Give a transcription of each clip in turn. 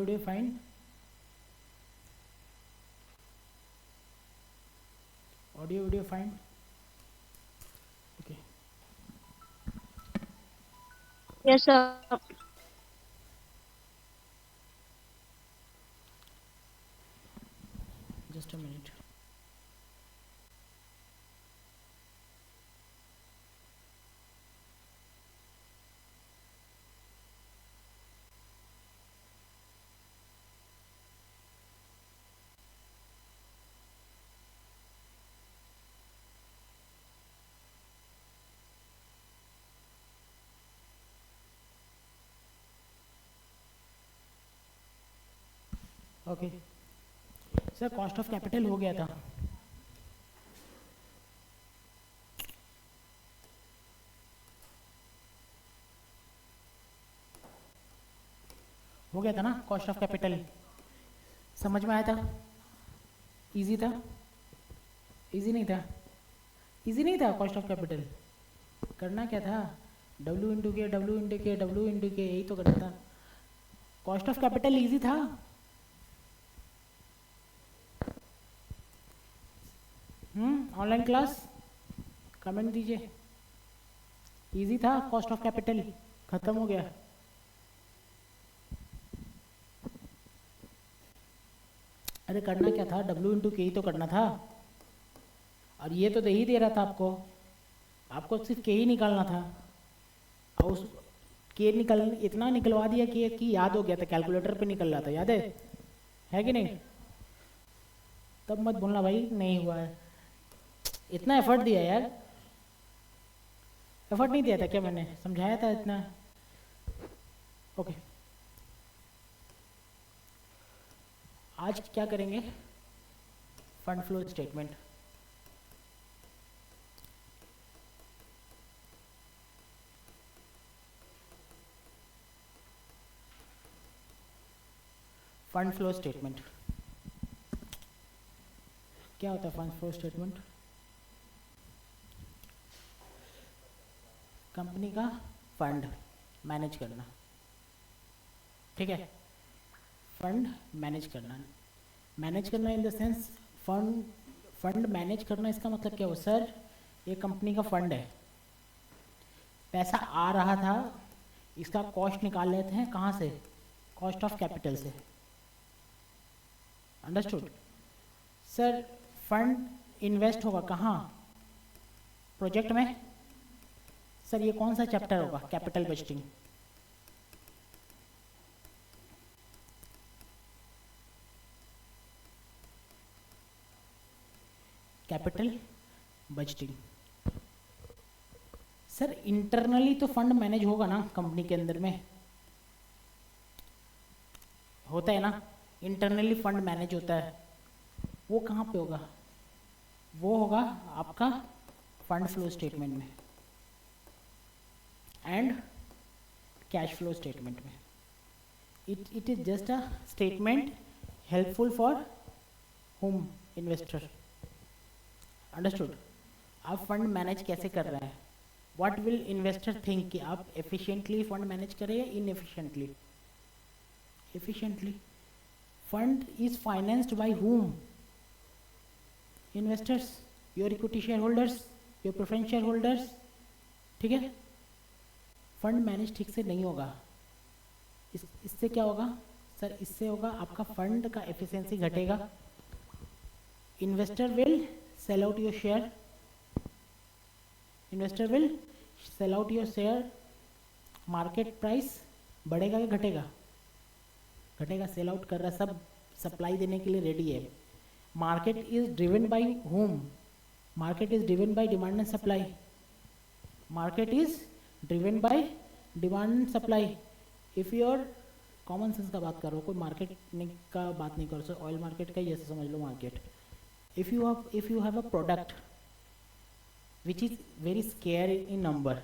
video fine? Audio video fine? Okay. Yes, sir. Just a minute. Okay sir, cost of capital हो गया था। हो गया था ना कॉस्ट ऑफ कैपिटल? समझ में आया था? इजी था? इजी नहीं था? इजी नहीं था कॉस्ट ऑफ कैपिटल? करना क्या था? W इंटू के, W इंटू के, W इंटू के, यही तो करना था। कॉस्ट ऑफ कैपिटल इजी था? ऑनलाइन क्लास कमेंट दीजिए। इजी था कॉस्ट ऑफ कैपिटल? खत्म हो गया? अरे करना क्या था? W इंटू के ही तो करना था। और ये तो दे ही दे रहा था आपको। आपको सिर्फ के ही निकालना था। और उस के निकल इतना निकलवा दिया कि याद हो गया था, कैलकुलेटर पे निकल रहा था। याद है कि नहीं? तब मत बोलना भाई नहीं हुआ है। इतना एफर्ट दिया यार। एफर्ट नहीं दिया था क्या? मैंने समझाया था इतना। ओके, आज क्या करेंगे? Fund flow statement. Fund flow statement क्या होता है? फंड फ्लो स्टेटमेंट कंपनी का फंड मैनेज करना। ठीक है, फंड मैनेज करना। मैनेज करना in the sense fund manage करना। इसका मतलब क्या हो? सर ये कंपनी का फंड है, पैसा आ रहा था, इसका कॉस्ट निकाल लेते हैं। कहाँ से? कॉस्ट ऑफ कैपिटल से। अंडरस्टूड? सर फंड इन्वेस्ट होगा कहाँ? प्रोजेक्ट में। सर ये कौन सा चैप्टर होगा? Capital budgeting. Capital budgeting. Sir internally तो फंड मैनेज होगा ना कंपनी के अंदर में? होता है ना, इंटरनली फंड मैनेज होता है। वो कहाँ पे होगा? वो होगा आपका फंड फ्लो स्टेटमेंट में एंड कैश फ्लो स्टेटमेंट में। It is just a statement helpful for home investor. Understood? आप फंड मैनेज कैसे कर रहे हैं? व्हाट विल इन्वेस्टर थिंक कि आप एफिशिएंटली फंड मैनेज करें या inefficiently? Efficiently. Fund is financed by whom? Investors, your equity share holders, your preference share holders. ठीक है, फंड मैनेज ठीक से नहीं होगा। इससे क्या होगा? सर इससे होगा आपका फंड का एफिशिएंसी घटेगा। Investor will sell out your share. Investor will sell out your share. Market price बढ़ेगा या घटेगा? घटेगा। सेल आउट कर रहा है, सब सप्लाई देने के लिए रेडी है। Market is driven by whom? Market is driven by demand and supply. Market is driven by demand and supply. If your common sense का बात करो, कोई मार्केट का बात नहीं करो। सर ऑयल मार्केट का ही ऐसे समझ लो market. If you have a product which is very scarce in number,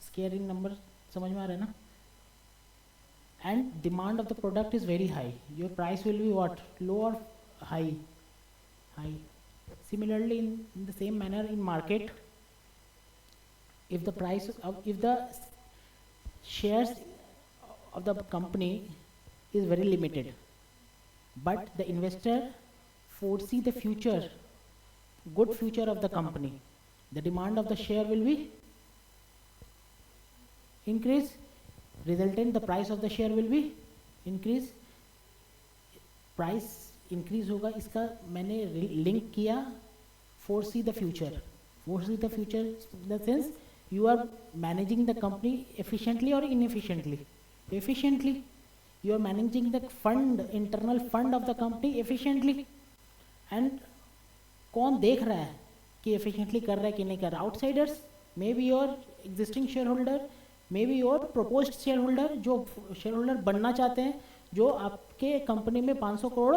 scarce in number समझ में आ रहा है ना? and demand of the product is very high, your price will be what? Low or high? High. Similarly in the same manner in market, if the price of if the shares of the company is very limited, but the investor foresee the future, good future of the company. The demand of the share will be increase, resultant the price of the share will be increase. Price increase होगा, इसका मैंने link किया foresee the future. Foresee the future in the sense you are managing the company efficiently or inefficiently. Efficiently, you are managing the fund, internal fund of the company efficiently. And कौन देख रहा है कि efficiently कर रहा है कि नहीं कर रहा? Outsiders, maybe your existing shareholder, maybe your proposed shareholder, जो shareholder बनना चाहते हैं, जो आपके कंपनी में 500 करोड़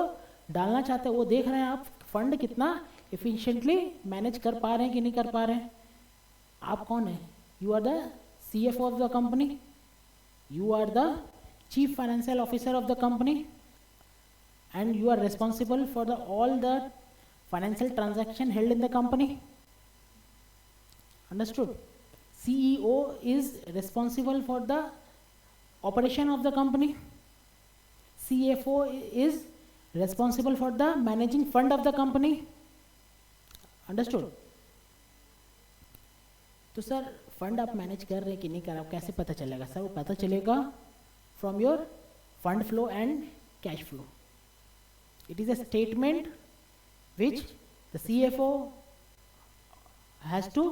डालना चाहते हैं, वो देख रहे हैं आप फंड कितना एफिशिएंटली मैनेज कर पा रहे हैं कि नहीं कर पा रहे हैं. आप कौन है? You are the CFO of the company, you are the chief financial officer of the company, and you are responsible for the all the financial transaction held in the company. Understood? CEO is responsible for the operation of the company. CFO is responsible for the managing fund of the company. Understood? तो sir fund आप manage कर रहे हैं कि नहीं कर रहे हैं, कैसे पता चलेगा? सर वो पता चलेगा from your fund flow and cash flow. It is a statement which the CFO has to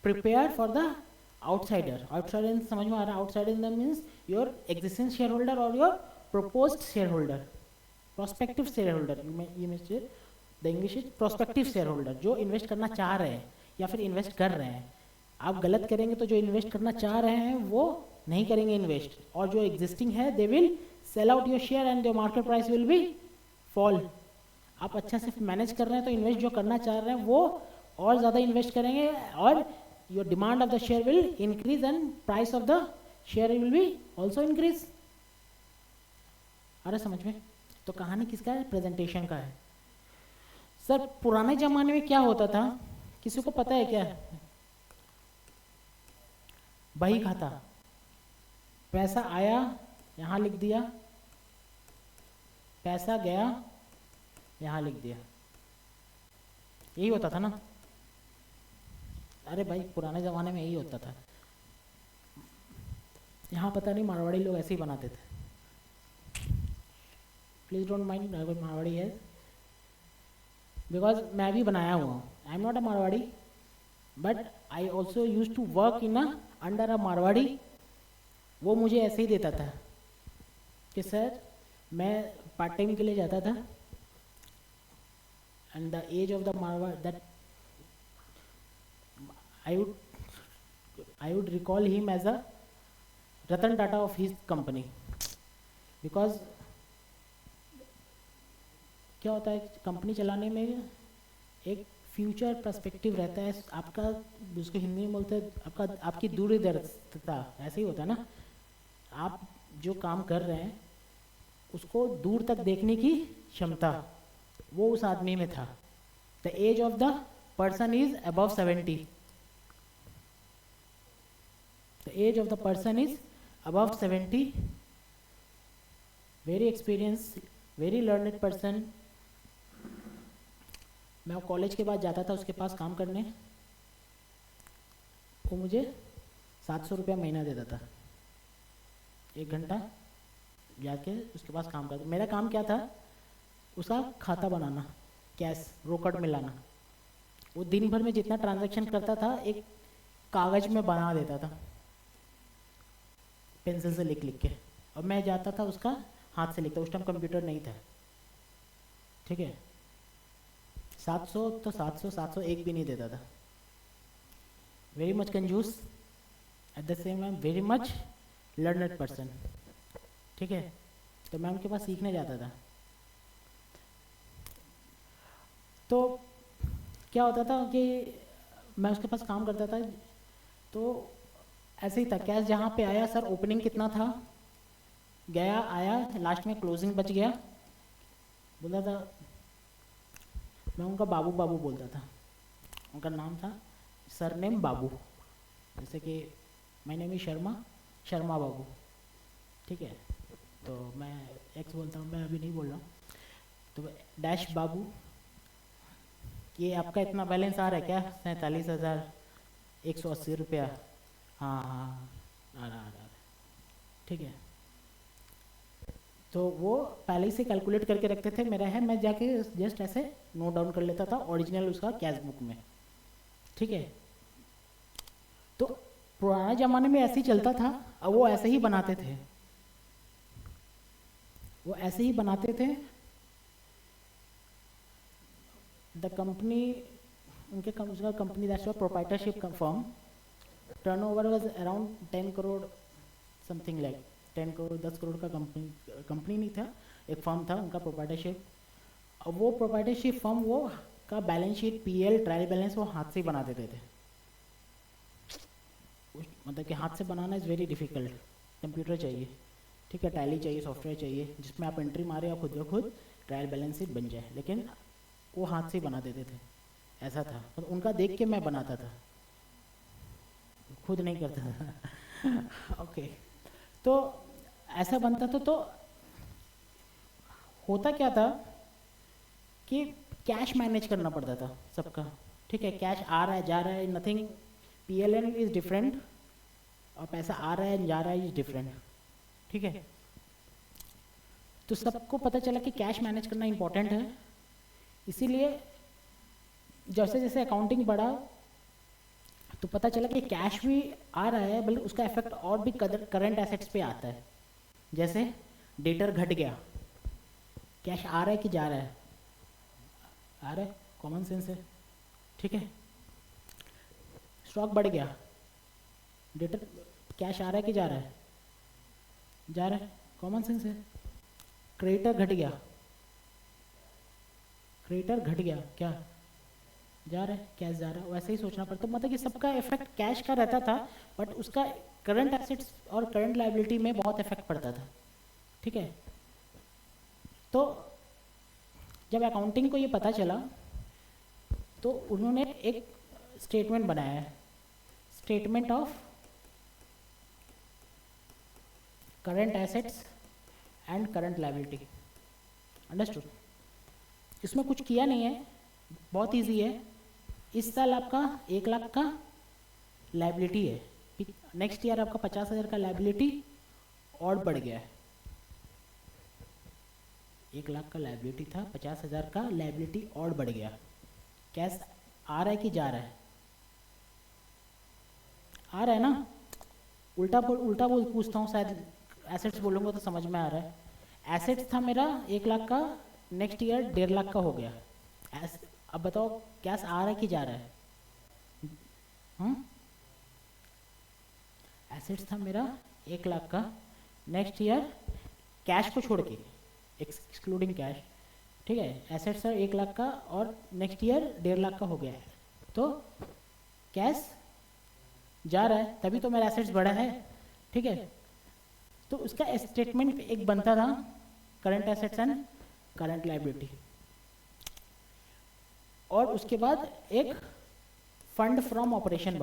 prepare for the outsider. Outsider समझ में आ रहा है? Outsider means your existing share holder और your proposed shareholder, prospective shareholder. ये में से the English is prospective shareholder, जो इन्वेस्ट करना चाह रहे हैं या फिर इन्वेस्ट कर रहे हैं. आप गलत करेंगे तो जो इन्वेस्ट करना चाह रहे हैं वो नहीं करेंगे इन्वेस्ट, और जो एग्जिस्टिंग है they will sell out your share and your market price will be fall. आप अच्छा से मैनेज कर रहे हैं तो इन्वेस्ट जो करना चाह रहे हैं वो और ज़्यादा इन्वेस्ट करेंगे, और your demand of the share will increase and price of the share will be also increase. अरे समझ में? तो कहानी किसका है? प्रेजेंटेशन का है. सर पुराने जमाने में क्या होता था, किसी को पता है क्या? बही खाता, पैसा आया यहाँ लिख दिया, पैसा गया यहाँ लिख दिया, यही होता था ना? अरे भाई पुराने जमाने में यही होता था. यहाँ पता नहीं मारवाड़ी लोग ऐसे ही बनाते थे. प्लीज डोंट माइंड अगर मारवाड़ी है, बिकॉज मैं भी बनाया हुआ हूँ. I am not a Marwari, but I also use to work in under a Marwari. वो मुझे ऐसे ही देता था कि सर मैं पार्ट टाइम के लिए जाता था, and the age of the Marwar that I would recall him as a Ratan Tata of his company. Because क्या होता है कंपनी चलाने में एक फ्यूचर पर्सपेक्टिव रहता है आपका, जिसको हिंदी में बोलते हैं आपकी दूरदर्शिता. ऐसे ही होता है ना? आप जो काम कर रहे हैं उसको दूर तक देखने की क्षमता वो उस आदमी में था. The age of the person is above 70. The age of the person is above 70. Very experience, very learned person. मैं कॉलेज के बाद जाता था उसके पास काम करने, वो मुझे 700 रुपया महीना देता था, 1 घंटा जाके उसके पास काम करता. मेरा काम क्या था? उसका खाता बनाना, कैश रोकड़ मिलाना. वो दिन भर में जितना ट्रांजैक्शन करता था एक कागज में बना देता था पेंसिल से लिख लिख के, और मैं जाता था उसका हाथ से लिखता. उस टाइम कंप्यूटर नहीं था. ठीक है? 700 तो 700 एक भी नहीं देता था. वेरी मच कंजूस, at the same time very much learned person. ठीक है? तो मैं उनके पास सीखने जाता था. तो क्या होता था कि मैं उसके पास काम करता था, तो ऐसे ही था. कैश जहाँ पे आया, सर ओपनिंग कितना था, गया आया, लास्ट में क्लोजिंग बच गया, बोला था. मैं उनका बाबू बाबू बोलता था. उनका नाम था सरनेम बाबू, जैसे कि my name is Sharma, Sharma बाबू. ठीक है? तो मैं एक्स बोलता हूँ मैं, अभी नहीं बोल रहा हूँ। तो डैश बाबू, ये आपका इतना बैलेंस आ रहा है क्या? 47,180 रुपया। हाँ हाँ, आ रहा। ठीक है, तो वो पहले ही से कैलकुलेट करके रखते थे, मेरा है, मैं जाके जस्ट ऐसे नोट डाउन कर लेता था ओरिजिनल उसका कैश बुक में। ठीक है, तो पुराने ज़माने में ऐसे ही चलता था। अब वो ऐसे ही बनाते थे, वो ऐसे ही बनाते थे। द कंपनी, उनके उसका company, that's proprietorship firm, turnover was around 10 crore something, like 10 crore 10 crore का कंपनी नहीं था, एक फर्म था उनका प्रोप्राइटरशिप। अब वो प्रोप्राइटरशिप फर्म, वो का balance sheet, PL, trial balance वो हाथ से ही बना देते थे। मतलब कि हाथ से बनाना इज़ वेरी डिफ़िकल्ट, कंप्यूटर चाहिए, ठीक है, टैली चाहिए, सॉफ्टवेयर चाहिए जिसमें आप एंट्री मारे और खुद ब खुद ट्रायल बैलेंस शीट बन जाए, लेकिन वो हाथ से ही बना देते थे। ऐसा था, मतलब उनका देख के मैं बनाता था, खुद नहीं करता था। ओके, तो ऐसा बनता था। तो होता क्या था कि कैश मैनेज करना पड़ता था सबका। ठीक है, कैश आ रहा है जा रहा है, नथिंग, पीएलएन इज डिफरेंट, और पैसा आ रहा है जा रहा है इज डिफरेंट। ठीक है, तो सबको पता चला कि कैश मैनेज करना इंपॉर्टेंट है। इसीलिए जैसे जैसे अकाउंटिंग बढ़ा तो पता चला कि कैश भी आ रहा है, बल्कि उसका इफेक्ट और भी करंट एसेट्स पे आता है। जैसे डेटर घट गया, कैश आ रहा है कि जा रहा है? आ रहा है, कॉमन सेंस है। ठीक है, स्टॉक बढ़ गया, डेटर, कैश आ रहा है कि जा रहा है? जा रहा है, कॉमन सेंस है। क्रेडिटर घट गया, क्रेडिटर घट गया, क्या जा रहा है? कैश जा रहा है। वैसे ही सोचना पड़ता, तो मतलब कि सबका इफेक्ट कैश का रहता था, बट उसका करंट एसेट्स और करंट लायबिलिटी में बहुत इफेक्ट पड़ता था। ठीक है, तो जब अकाउंटिंग को ये पता चला तो उन्होंने एक स्टेटमेंट बनाया है, statement of current assets and current liability. Understood? इसमें कुछ किया नहीं है, बहुत इजी है। इस साल आपका 1 लाख का लायबिलिटी है, नेक्स्ट ईयर आपका 50,000 का लायबिलिटी और बढ़ गया है। 1 लाख का लायबिलिटी था, 50,000 का लायबिलिटी और बढ़ गया। कैश आ रहा है कि जा रहा है? आ रहा है ना? उल्टा बोल पूछता हूँ, शायद एसेट्स बोलूँगा तो समझ में आ रहा है। एसेट्स था मेरा 1 लाख का, नेक्स्ट ईयर 1.5 लाख का हो गया। अब बताओ कैश आ रहा है कि जा रहा है? एसेट्स था मेरा 1 लाख का, नेक्स्ट ईयर कैश को छोड़ के, एक्सक्लूडिंग कैश, ठीक है, एसेट्स है 1 लाख का और नेक्स्ट ईयर 1.5 लाख का हो गया है, तो कैश जा रहा है, तभी तो मेरा एसेट्स बढ़ा है। ठीक है, तो उसका स्टेटमेंट एक बनता था, current assets and current liability, और उसके बाद एक फंड फ्रॉम ऑपरेशन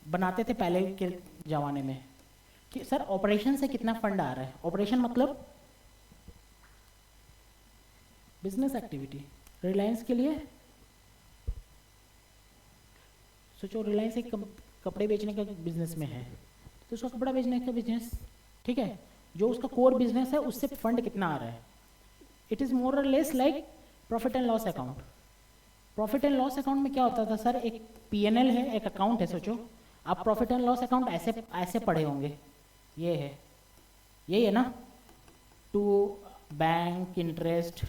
बनाते थे पहले के जमाने में कि सर ऑपरेशन से कितना फंड आ रहा है। ऑपरेशन मतलब बिजनेस एक्टिविटी। रिलायंस के लिए सोचो, रिलायंस एक कपड़े बेचने का बिजनेस में है, तो उसका कपड़ा बेचने का बिजनेस, ठीक है, जो उसका कोर बिजनेस है उससे फंड कितना आ रहा है। इट इज़ मोर और less like profit and loss account. Profit and loss account में क्या होता था सर, एक पीएनएल है, एक अकाउंट है। सोचो आप प्रॉफिट एंड लॉस अकाउंट ऐसे ऐसे पढ़े होंगे, ये है, यही है ना, to bank interest,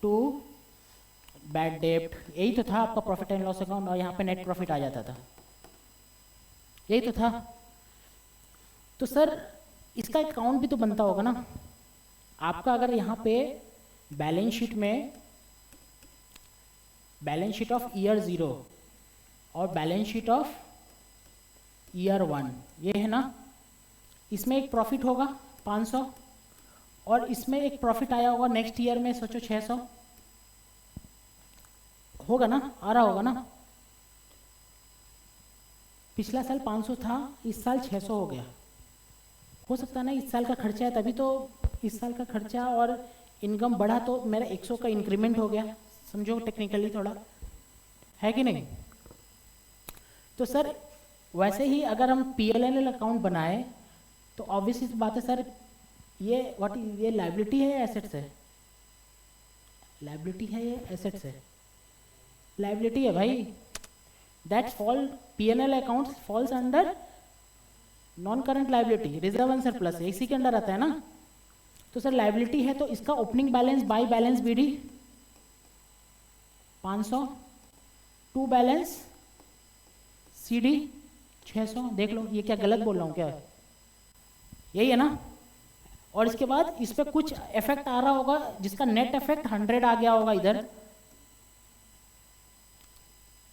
to bad डेप्ट, यही तो था आपका प्रॉफिट एंड लॉस अकाउंट, और यहाँ पे नेट प्रॉफिट आ जाता था, यही तो था। तो सर इसका अकाउंट भी तो बनता होगा ना आपका। अगर यहाँ पे बैलेंस शीट में, बैलेंस शीट ऑफ ईयर 0 और बैलेंस शीट ऑफ ईयर 1, ये है ना, इसमें एक प्रॉफिट होगा 500 और इसमें एक प्रॉफिट आया होगा नेक्स्ट ईयर में, सोचो 600 होगा ना, आ रहा होगा ना। पिछला साल 500 था, इस साल 600 हो गया, हो सकता है ना इस साल का खर्चा है तभी तो इस साल का खर्चा और इनकम बढ़ा तो मेरा 100 का इंक्रीमेंट हो गया, समझो टेक्निकली थोड़ा, है कि नहीं। तो सर वैसे ही अगर हम पीएलएल अकाउंट बनाए तो ऑब्वियसली बात है सर, ये ये लाइबिलिटी है या एसेट्स है? लाइबिलिटी है या एसेट्स है? लाइबिलिटी है भाई। That fall PNL account falls under non current liability, reserve and surplus है, इसी के अंडर आता है ना। तो सर लाइबिलिटी है तो इसका opening balance by balance BD 500, to balance CD 600। देख लो ये क्या गलत बोल रहा हूँ क्या? यही है ना। और इसके बाद इस पे कुछ इफेक्ट आ रहा होगा जिसका नेट इफेक्ट 100 आ गया होगा इधर,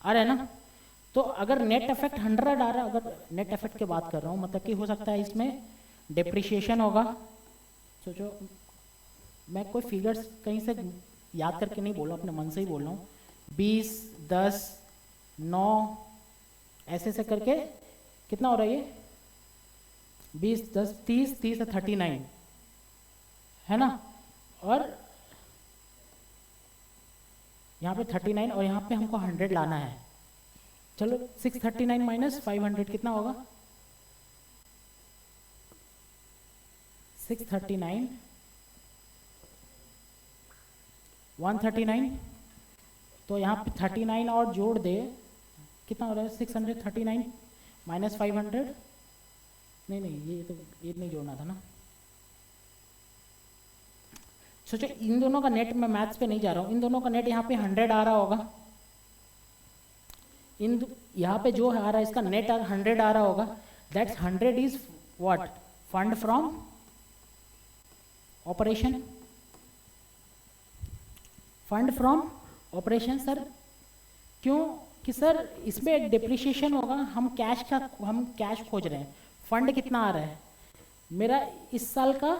आ रहा है ना। तो अगर नेट इफेक्ट 100 आ रहा है, अगर नेट इफेक्ट की बात कर रहा हूँ मतलब कि हो सकता है इसमें डिप्रिशिएशन होगा। सोचो मैं कोई फिगर्स कहीं से याद करके नहीं बोल रहा, अपने मन से ही बोल रहा हूँ। 20, 10, 9 ऐसे ऐसे करके कितना हो रहा है ये? 20, 10, 30, 30 से 39 है ना। और यहाँ पे 39 और यहाँ पे हमको 100 लाना है। चलो 639 माइनस 500 कितना होगा? 639 139। तो यहाँ पे 39 और जोड़ दे, कितना हो रहा है? 639 माइनस 500। नहीं ये नहीं जोड़ना था ना। सोचो इन दोनों का नेट, मैं मैथ्स पे नहीं जा रहा हूँ, इन दोनों का नेट यहाँ पे 100 आ रहा होगा, यहाँ पे जो आ रहा है इसका नेट 100 आ रहा होगा। That's 100 is what? Fund from operation. Fund from operation sir क्यों? कि सर इसमें एक डिप्रिशिएशन होगा, हम कैश खोज रहे हैं। फंड कितना आ रहा है मेरा इस साल का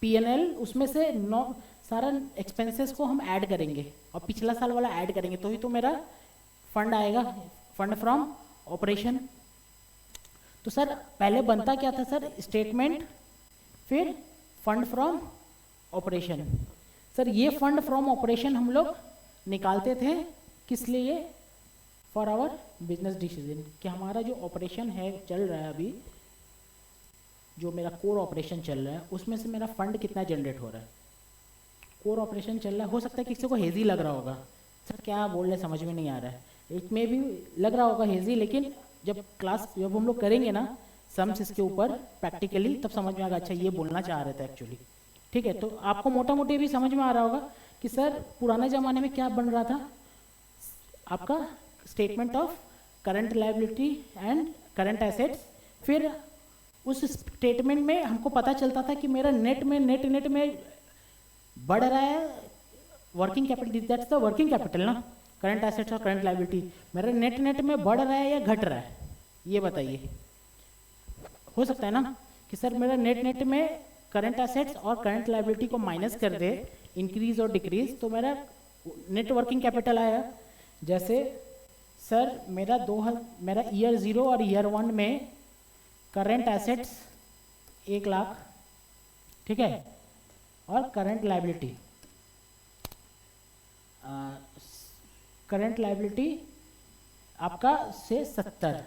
पीएनएल, उसमें से सारा एक्सपेंसेस को हम ऐड करेंगे और पिछला साल वाला ऐड करेंगे तो ही तो मेरा फंड आएगा, फंड फ्रॉम ऑपरेशन। तो सर पहले बनता क्या था सर? स्टेटमेंट फिर फंड फ्रॉम ऑपरेशन। सर ये फंड फ्रॉम ऑपरेशन हम लोग निकालते थे किस लिए? फॉर आवर बिजनेस डिसीजन, कि हमारा जो ऑपरेशन है चल रहा है अभी, जो मेरा कोर ऑपरेशन चल रहा है उसमें से मेरा फंड कितना जनरेट हो रहा है। कोर ऑपरेशन चल रहा है, हो सकता है किसी को हेजी लग रहा होगा, सर क्या बोल रहे समझ में नहीं आ रहा है, एक में भी लग रहा होगा हेजी, लेकिन जब हम लोग करेंगे ना सम्स इसके ऊपर प्रैक्टिकली तब समझ में आएगा अच्छा ये बोलना चाह रहे थे एक्चुअली। ठीक है, तो आपको मोटा मोटी भी समझ में आ रहा होगा कि सर पुराने ज़माने में क्या बन रहा था आपका statement of current liability and current assets. फिर उस स्टेटमेंट में हमको पता चलता था कि मेरा नेट में बढ़ रहा है working capital, that's the working capital ना, करंट एसेट्स और करंट लायबिलिटी। मेरा नेट में बढ़ रहा है या घट रहा है ये बताइए। हो सकता है ना कि सर मेरा नेट में करंट एसेट्स और करंट लायबिलिटी को माइनस कर दे, इंक्रीज और डिक्रीज, तो मेरा नेट वर्किंग कैपिटल आया। जैसे सर मेरा ईयर 0 और ईयर 1 में करंट एसेट्स 1 लाख, ठीक है, और करंट लायबिलिटी आपका से 70,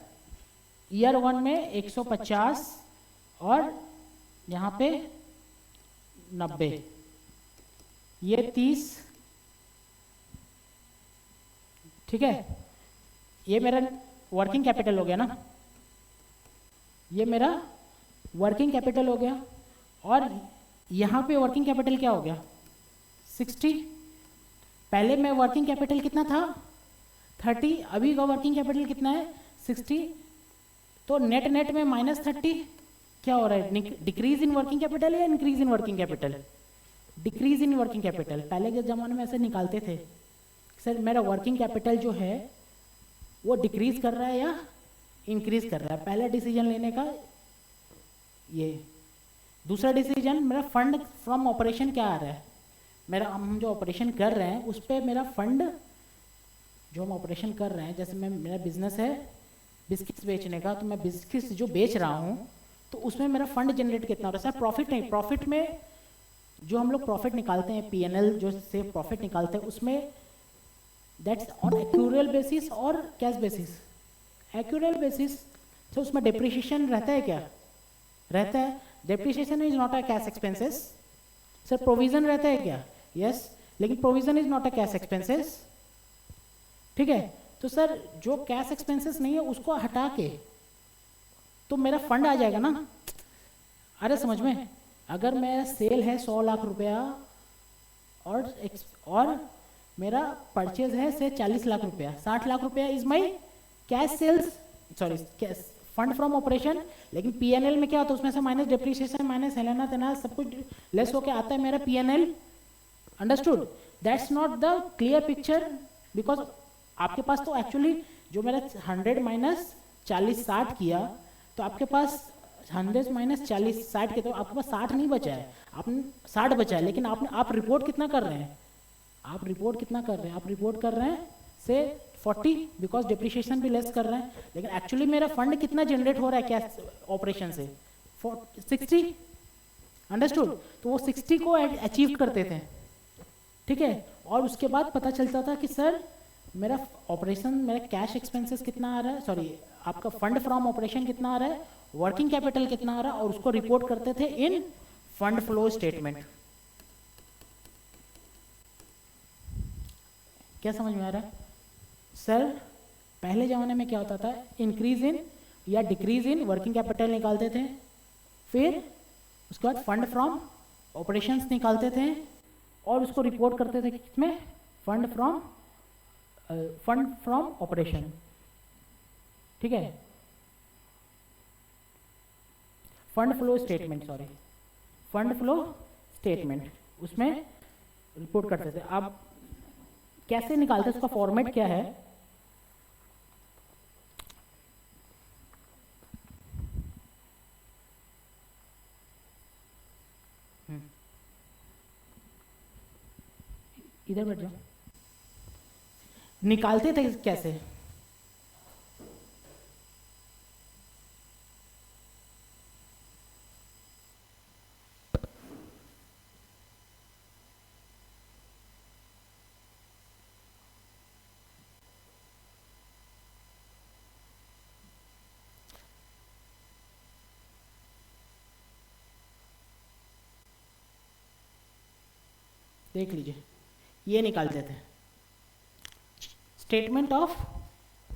ईयर 1 में 150 और यहाँ पे 90, ये 30, ठीक है। ये मेरा वर्किंग कैपिटल हो गया ना, ये मेरा वर्किंग कैपिटल हो गया। और यहाँ पे वर्किंग कैपिटल क्या हो गया 60। पहले में वर्किंग कैपिटल कितना था 30, अभी का वर्किंग कैपिटल कितना है 60। तो नेट में -30 क्या हो रहा है? डिक्रीज इन वर्किंग कैपिटल या increase in working capital? Decrease in working capital. पहले के ज़माने में ऐसे निकालते थे सर मेरा वर्किंग कैपिटल जो है वो डिक्रीज कर रहा है या इंक्रीज कर रहा है। पहला डिसीजन लेने का ये। दूसरा डिसीजन मेरा फंड फ्रॉम ऑपरेशन क्या आ रहा है, मेरा हम जो ऑपरेशन कर रहे हैं उस पर मेरा फंड जो हम ऑपरेशन कर रहे हैं, जैसे मेरा बिजनेस है बिस्किट्स बेचने का, तो मैं बिस्किट्स जो बेच रहा हूँ तो उसमें मेरा फंड जनरेट कितना हो रहा है सर? प्रॉफिट नहीं, प्रॉफिट में जो हम लोग प्रॉफिट निकालते हैं, पीएनएल जो से प्रॉफिट निकालते हैं, उसमें दैट्स ऑन एक्यूरियल बेसिस और कैश बेसिस। एक्यूरियल बेसिस तो उसमें डिप्रिशिएशन रहता है क्या? रहता है। Depreciation is not a cash expenses. Sir provision रहता है क्या? यस, लेकिन provision is not a cash expenses. ठीक है, तो सर जो कैश एक्सपेंसेस नहीं है उसको हटा के तो मेरा फंड आ जाएगा ना। अरे समझ में, अगर मेरा सेल है 100 लाख रुपया और मेरा परचेज है से 40 लाख रुपया, 60 लाख रुपया is my cash sales, sorry fund from operation. लेकिन पीएनएल में क्या होता है, उसमें से माइनस डिप्रिसिएशन माइनस हेलाना तेना सब कुछ लेस होके आता है मेरा PNL. Understood? That's not the clear picture, because आपके पास तो एक्चुअली जो मेरा 100 माइनस 40 60 किया, तो आपके पास 100 माइनस 40 60 के, तो आपके पास 60 नहीं बचा है, आपने 60 बचा है। लेकिन आप रिपोर्ट कितना कर रहे हैं? आप रिपोर्ट कितना कर रहे हैं? आप रिपोर्ट कर रहे हैं से 40, बिकॉज डिप्रिशिएशन भी लेस कर रहे हैं। लेकिन एक्चुअली मेरा फंड कितना जनरेट हो रहा है कैश ऑपरेशन से? 60। अंडरस्टूड? तो वो 60 को अचीव करते थे। ठीक है, और उसके बाद पता चलता था कि सर मेरा ऑपरेशन, मेरा कैश एक्सपेंसेस कितना आ रहा है, सॉरी आपका फंड फ्रॉम ऑपरेशन कितना आ रहा है, वर्किंग कैपिटल कितना आ रहा है, और उसको रिपोर्ट करते थे इन फंड फ्लो स्टेटमेंट। क्या समझ में आ रहा है सर? पहले जमाने में क्या होता था, इंक्रीज इन या डिक्रीज इन वर्किंग कैपिटल निकालते थे, फिर उसके बाद फंड फ्रॉम ऑपरेशंस निकालते थे और उसको रिपोर्ट करते थे किसमें? Fund from operation. ठीक है, fund flow statement, sorry fund flow statement, उसमें रिपोर्ट करते थे। अब कैसे निकालते हैं, उसका फॉर्मेट क्या है? इधर बैठ जाओ। निकालते थे कैसे? देख लीजिए, ये निकालते थे statement of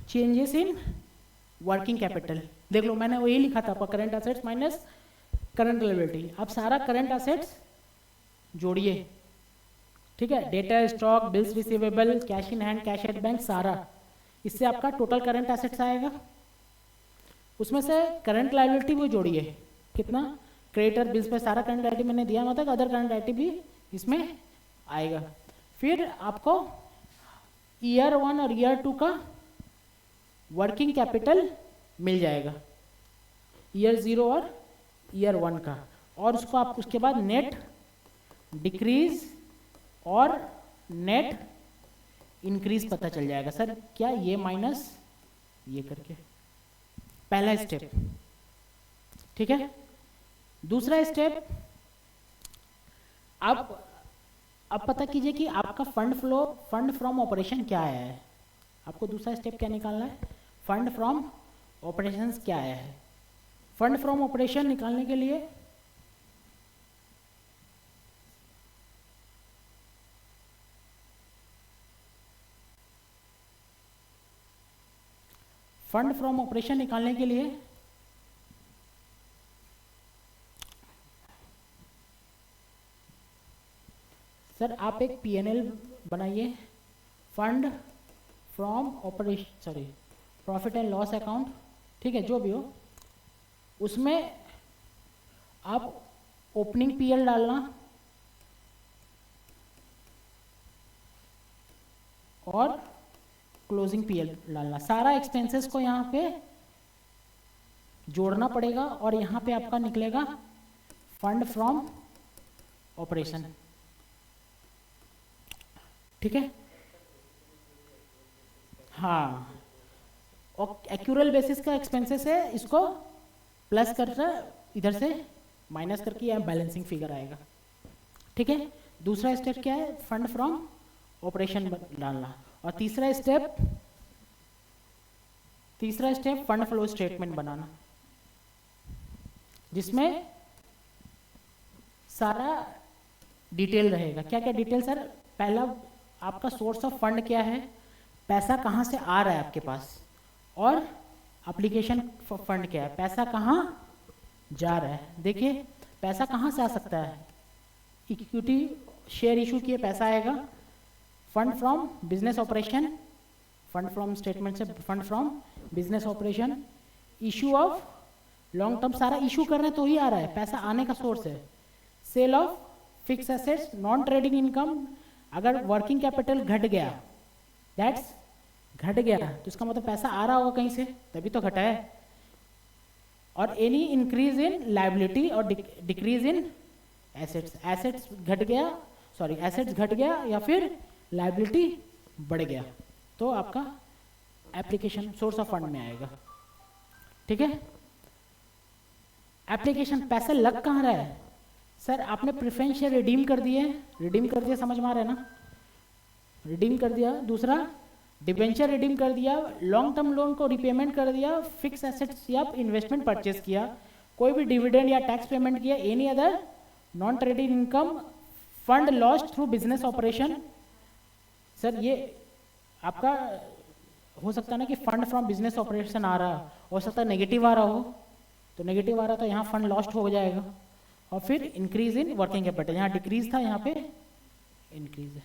changes in working capital. देख लो, मैंने वही लिखा था, current assets minus current liability. आप सारा करंट एसेट्स जोड़िए। ठीक है, data, stock, bills receivable, cash in hand, cash at bank, सारा, इससे आपका टोटल करंट एसेट्स आएगा। उसमें से करंट लायबिलिटी वो जोड़िए, कितना? क्रेडिटर, बिल्स पे सारा करंट लायबिलिटी मैंने दिया, मतलब अदर करंट लायबिलिटी भी इसमें आएगा। फिर आपको ईयर 1 और ईयर 2 का वर्किंग कैपिटल मिल जाएगा, ईयर 0 और ईयर 1 का, और उसको आप उसके बाद नेट डिक्रीज और नेट इंक्रीज पता चल जाएगा। सर क्या ये माइनस ये करके, पहला स्टेप। ठीक है, दूसरा स्टेप, अब पता कीजिए कि आपका फंड फ्रॉम ऑपरेशन क्या आया है। आपको दूसरा स्टेप क्या निकालना है? फंड फ्रॉम ऑपरेशंस क्या आया है। फंड फ्रॉम ऑपरेशन निकालने के लिए सर आप एक पीएनएल बनाइए, fund from operation, sorry profit and loss account. ठीक है, जो भी हो, उसमें आप ओपनिंग पीएल डालना और क्लोजिंग पीएल डालना, सारा एक्सपेंसेस को यहाँ पे जोड़ना पड़ेगा और यहाँ पे आपका निकलेगा फंड फ्रॉम ऑपरेशन। ठीक है, हाँ, और एक्यूरल बेसिस का एक्सपेंसेस है, इसको प्लस कर रहा है, इधर से माइनस करके यहाँ बैलेंसिंग फिगर आएगा, ठीक है। दूसरा स्टेप क्या है, फंड फ्रॉम ऑपरेशन डालना। और तीसरा स्टेप फंड फ्लो स्टेटमेंट बनाना, जिसमें सारा डिटेल रहेगा। क्या क्या डिटेल सर? पहला आपका सोर्स ऑफ फंड क्या है, पैसा कहाँ से आ रहा है आपके पास, और एप्लीकेशन फंड क्या है, पैसा कहाँ जा रहा है। देखिए पैसा कहाँ से आ सकता है, इक्विटी शेयर इशू किए पैसा आएगा, fund from business operation, fund from statement से fund from business operation, issue of long term, सारा इशू कर रहे हैं तो ही आ रहा है, पैसा आने का सोर्स है। Sale of fix assets, non trading income, अगर वर्किंग कैपिटल घट गया, दैट्स घट गया तो इसका मतलब पैसा आ रहा होगा कहीं से, तभी तो घटा है। और एनी इंक्रीज इन लायबिलिटी और डिक्रीज इन एसेट्स, एसेट्स घट गया या फिर लायबिलिटी बढ़ गया, तो आपका एप्लीकेशन सोर्स ऑफ फंड में आएगा, ठीक है। एप्लीकेशन पैसा लग कहाँ रहा है सर, आपने प्रेफरेंस शेयर रिडीम कर दिया, समझ में आ रहा है ना, रिडीम कर दिया। दूसरा डिबेंचर रिडीम कर दिया, लॉन्ग टर्म लोन को रिपेमेंट कर दिया, फिक्स एसेट्स या इन्वेस्टमेंट परचेज किया, कोई भी डिविडेंड या टैक्स पेमेंट किया, any other non trading income, fund lost through business operation. Sir ये आपका हो सकता है ना कि फंड फ्रॉम बिजनेस ऑपरेशन आ रहा, हो सकता है नेगेटिव आ रहा हो, तो नेगेटिव आ रहा तो यहाँ फंड लॉस्ट हो जाएगा। और फिर इंक्रीज इन वर्किंग कैपिटल, यहाँ डिक्रीज था, यहाँ पे इंक्रीज है।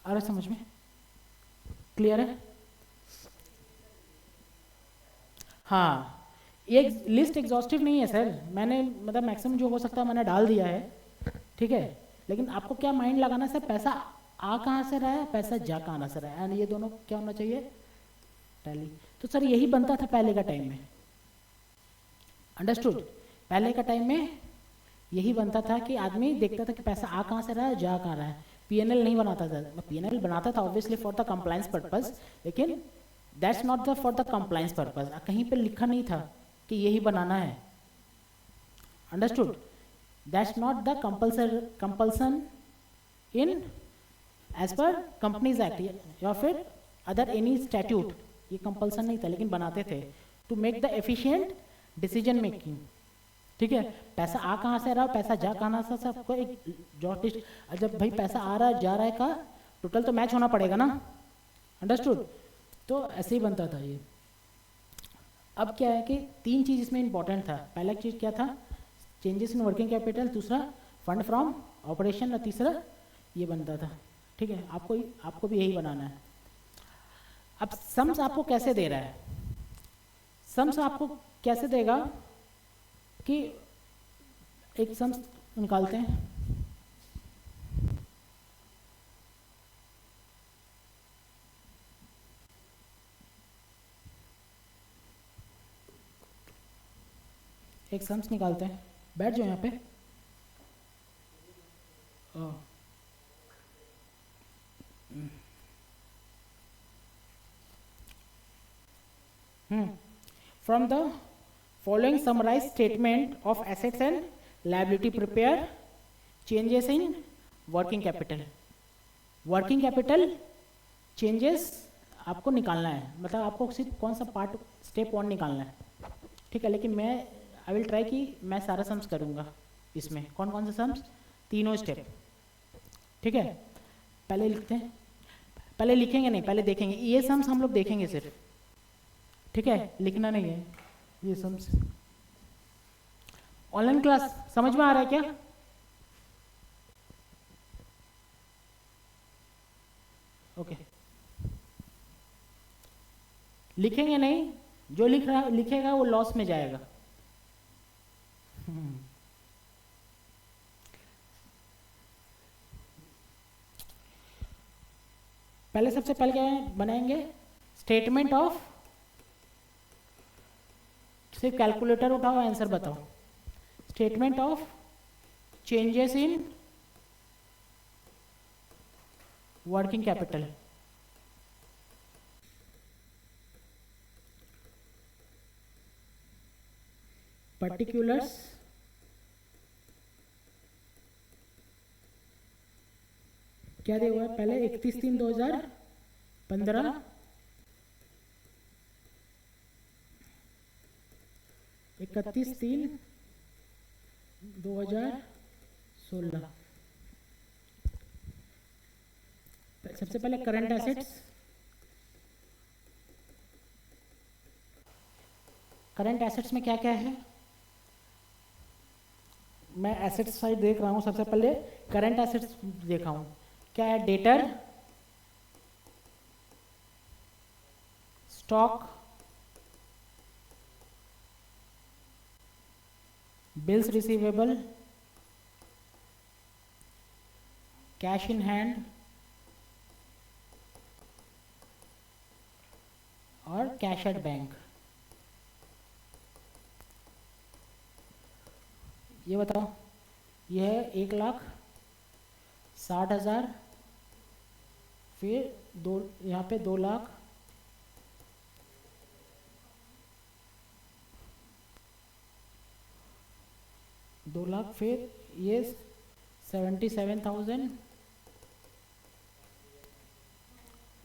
आ रहा समझ में, क्लियर है? हाँ, ये लिस्ट एग्जॉस्टिव नहीं है सर, मैंने मतलब मैक्सिमम जो हो सकता है मैंने डाल दिया है, ठीक है। लेकिन आपको क्या माइंड लगाना है सर, पैसा आ कहाँ से रहा है, पैसा जा कहाँ से रहा है, एंड ये दोनों क्या होना चाहिए, टैली। तो सर यही बनता था पहले का टाइम में, अंडरस्टूड। पहले का टाइम में यही बनता था कि आदमी देखता था कि पैसा आ कहाँ से रहा है, जा कहाँ रहा है। पीएनएल नहीं बनाता था, पीएनएल बनाता था obviously for the compliance purpose, लेकिन that's not the for the compliance purpose. कहीं पे लिखा नहीं था कि यही बनाना है, understood. That's not the compulsion in as per companies act या फिर अदर एनी स्टैट्यूट, ये कंपल्सन नहीं था, लेकिन बनाते थे to make the efficient decision making, ठीक है। पैसा आ कहाँ से रहा, पैसा जा कहाँ से, सबको एक जॉब लिस्ट, जब भाई पैसा आ रहा है जा रहा है का टोटल तो मैच होना पड़ेगा ना, अंडरस्टूड। तो ऐसे ही बनता था ये। अब क्या है कि तीन चीज इसमें इंपॉर्टेंट था। पहला चीज क्या था, चेंजेस इन वर्किंग कैपिटल, दूसरा फंड फ्रॉम ऑपरेशन, और तीसरा ये बनता था, ठीक है। आपको भी यही बनाना है। अब सम्स आपको कैसे दे रहा है, सम्स आपको कैसे देगा कि एक सम्स निकालते हैं, एक सम्स निकालते हैं, बैठ जाओ यहाँ पे। From the following summarized statement of assets and liability, prepare changes in working capital changes आपको निकालना है, मतलब आपको सिर्फ कौन सा पार्ट स्टेप 1 निकालना है, ठीक है। लेकिन मैं आई विल ट्राई कि मैं सारा सम्स करूँगा इसमें। कौन कौन से सम्स, तीनों स्टेप, ठीक है। पहले लिखते हैं, पहले लिखेंगे नहीं, पहले देखेंगे, ये सम्स हम लोग देखेंगे सिर्फ, ठीक है, लिखना नहीं है ये सम्स। ऑनलाइन क्लास समझ में आ रहा है क्या? ओके, लिखेंगे नहीं, जो लिखेगा वो लॉस में जाएगा। पहले सबसे पहले क्या बनाएंगे, स्टेटमेंट ऑफ, सिर्फ कैलकुलेटर उठाओ आंसर बताओ। Statement of changes in working capital, particulars क्या दिया हुआ है पहले 31/3/2015, 31/3/2016। सबसे पहले करंट एसेट्स, करंट एसेट्स में क्या क्या है, मैं एसेट्स साइड देख रहा हूँ। सबसे पहले करंट एसेट्स देखा हूँ, क्या है, debtor, stock, bills receivable, cash in hand और कैश एट बैंक। ये बताओ, यह है 1,60,000, फिर दो, यहाँ पे 2,00,000, फिर ये 77,000,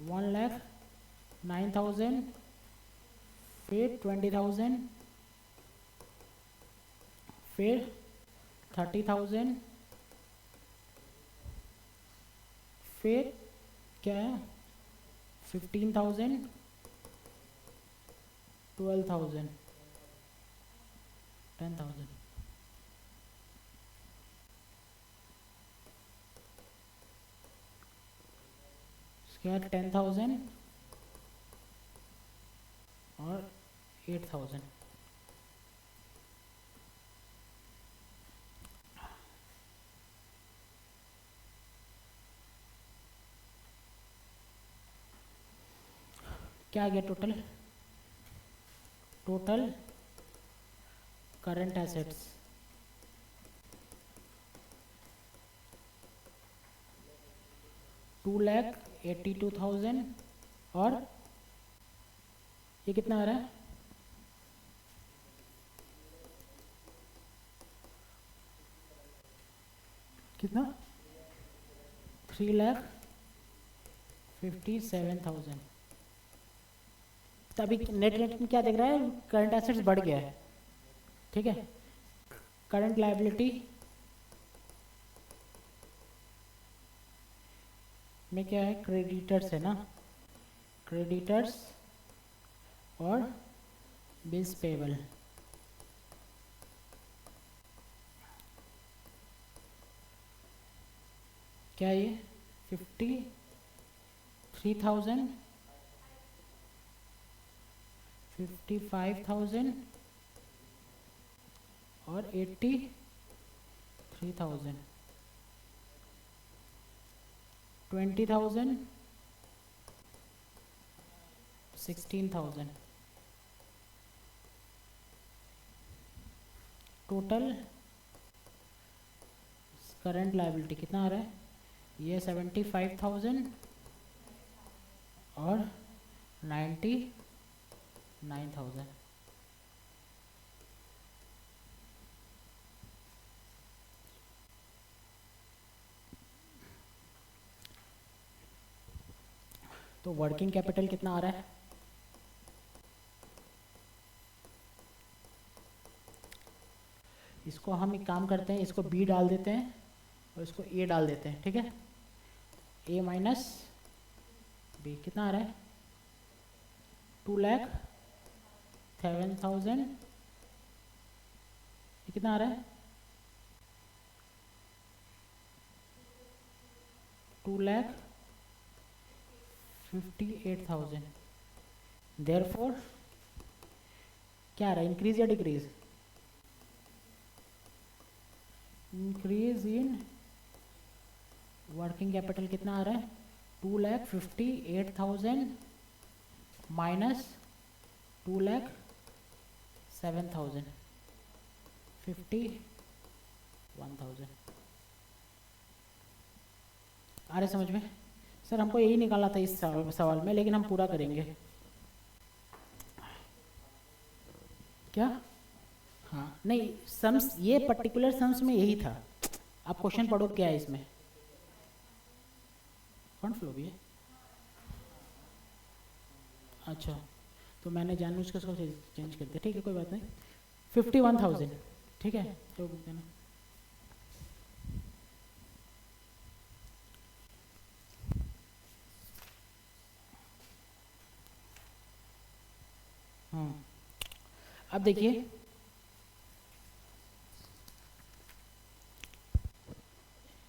1,09,000, फिर 20,000, फिर 30,000, फिर क्या है 15,000, 12,000, 10,000। उसके बाद 10,000 और 8,000। क्या आ गया टोटल, टोटल करंट एसेट्स 2,82,000 और ये कितना आ रहा है, कितना, 3,57,000। तो अभी नेट रेट में क्या देख रहा है, करंट एसेट्स बढ़ गया है, ठीक है। करंट लायबिलिटी में क्या है, क्रेडिटर्स है ना, क्रेडिटर्स और बिल्स पेबल। क्या ये 53,000, 55,000 और 83,000, 20,000, 16,000। टोटल करंट लायबिलिटी कितना आ रहा है, ये 75,000 और 99,000। तो वर्किंग कैपिटल कितना आ रहा है, इसको हम एक काम करते हैं, इसको बी डाल देते हैं और इसको ए डाल देते हैं, ठीक है। ए माइनस बी कितना आ रहा है, 2,07,000, ये कितना आ रहा है, 2,58,000। देयरफॉर क्या आ रहा है, इंक्रीज या decrease, increase in working capital कितना आ रहा है, 2,58,000 माइनस 2,07,000, 51,000। आ रहे समझ में सर, हमको यही निकालना था इस सवाल में, लेकिन हम पूरा करेंगे क्या, हाँ नहीं, सम्स ये पर्टिकुलर सम्स में यही था। आप क्वेश्चन पढ़ो क्या है इसमें। फंड फ्लो भी है, अच्छा, तो मैंने जानबूझ के उसको चेंज कर दिया, ठीक है कोई बात नहीं। 51,000, ठीक है तो देना। अब देखिए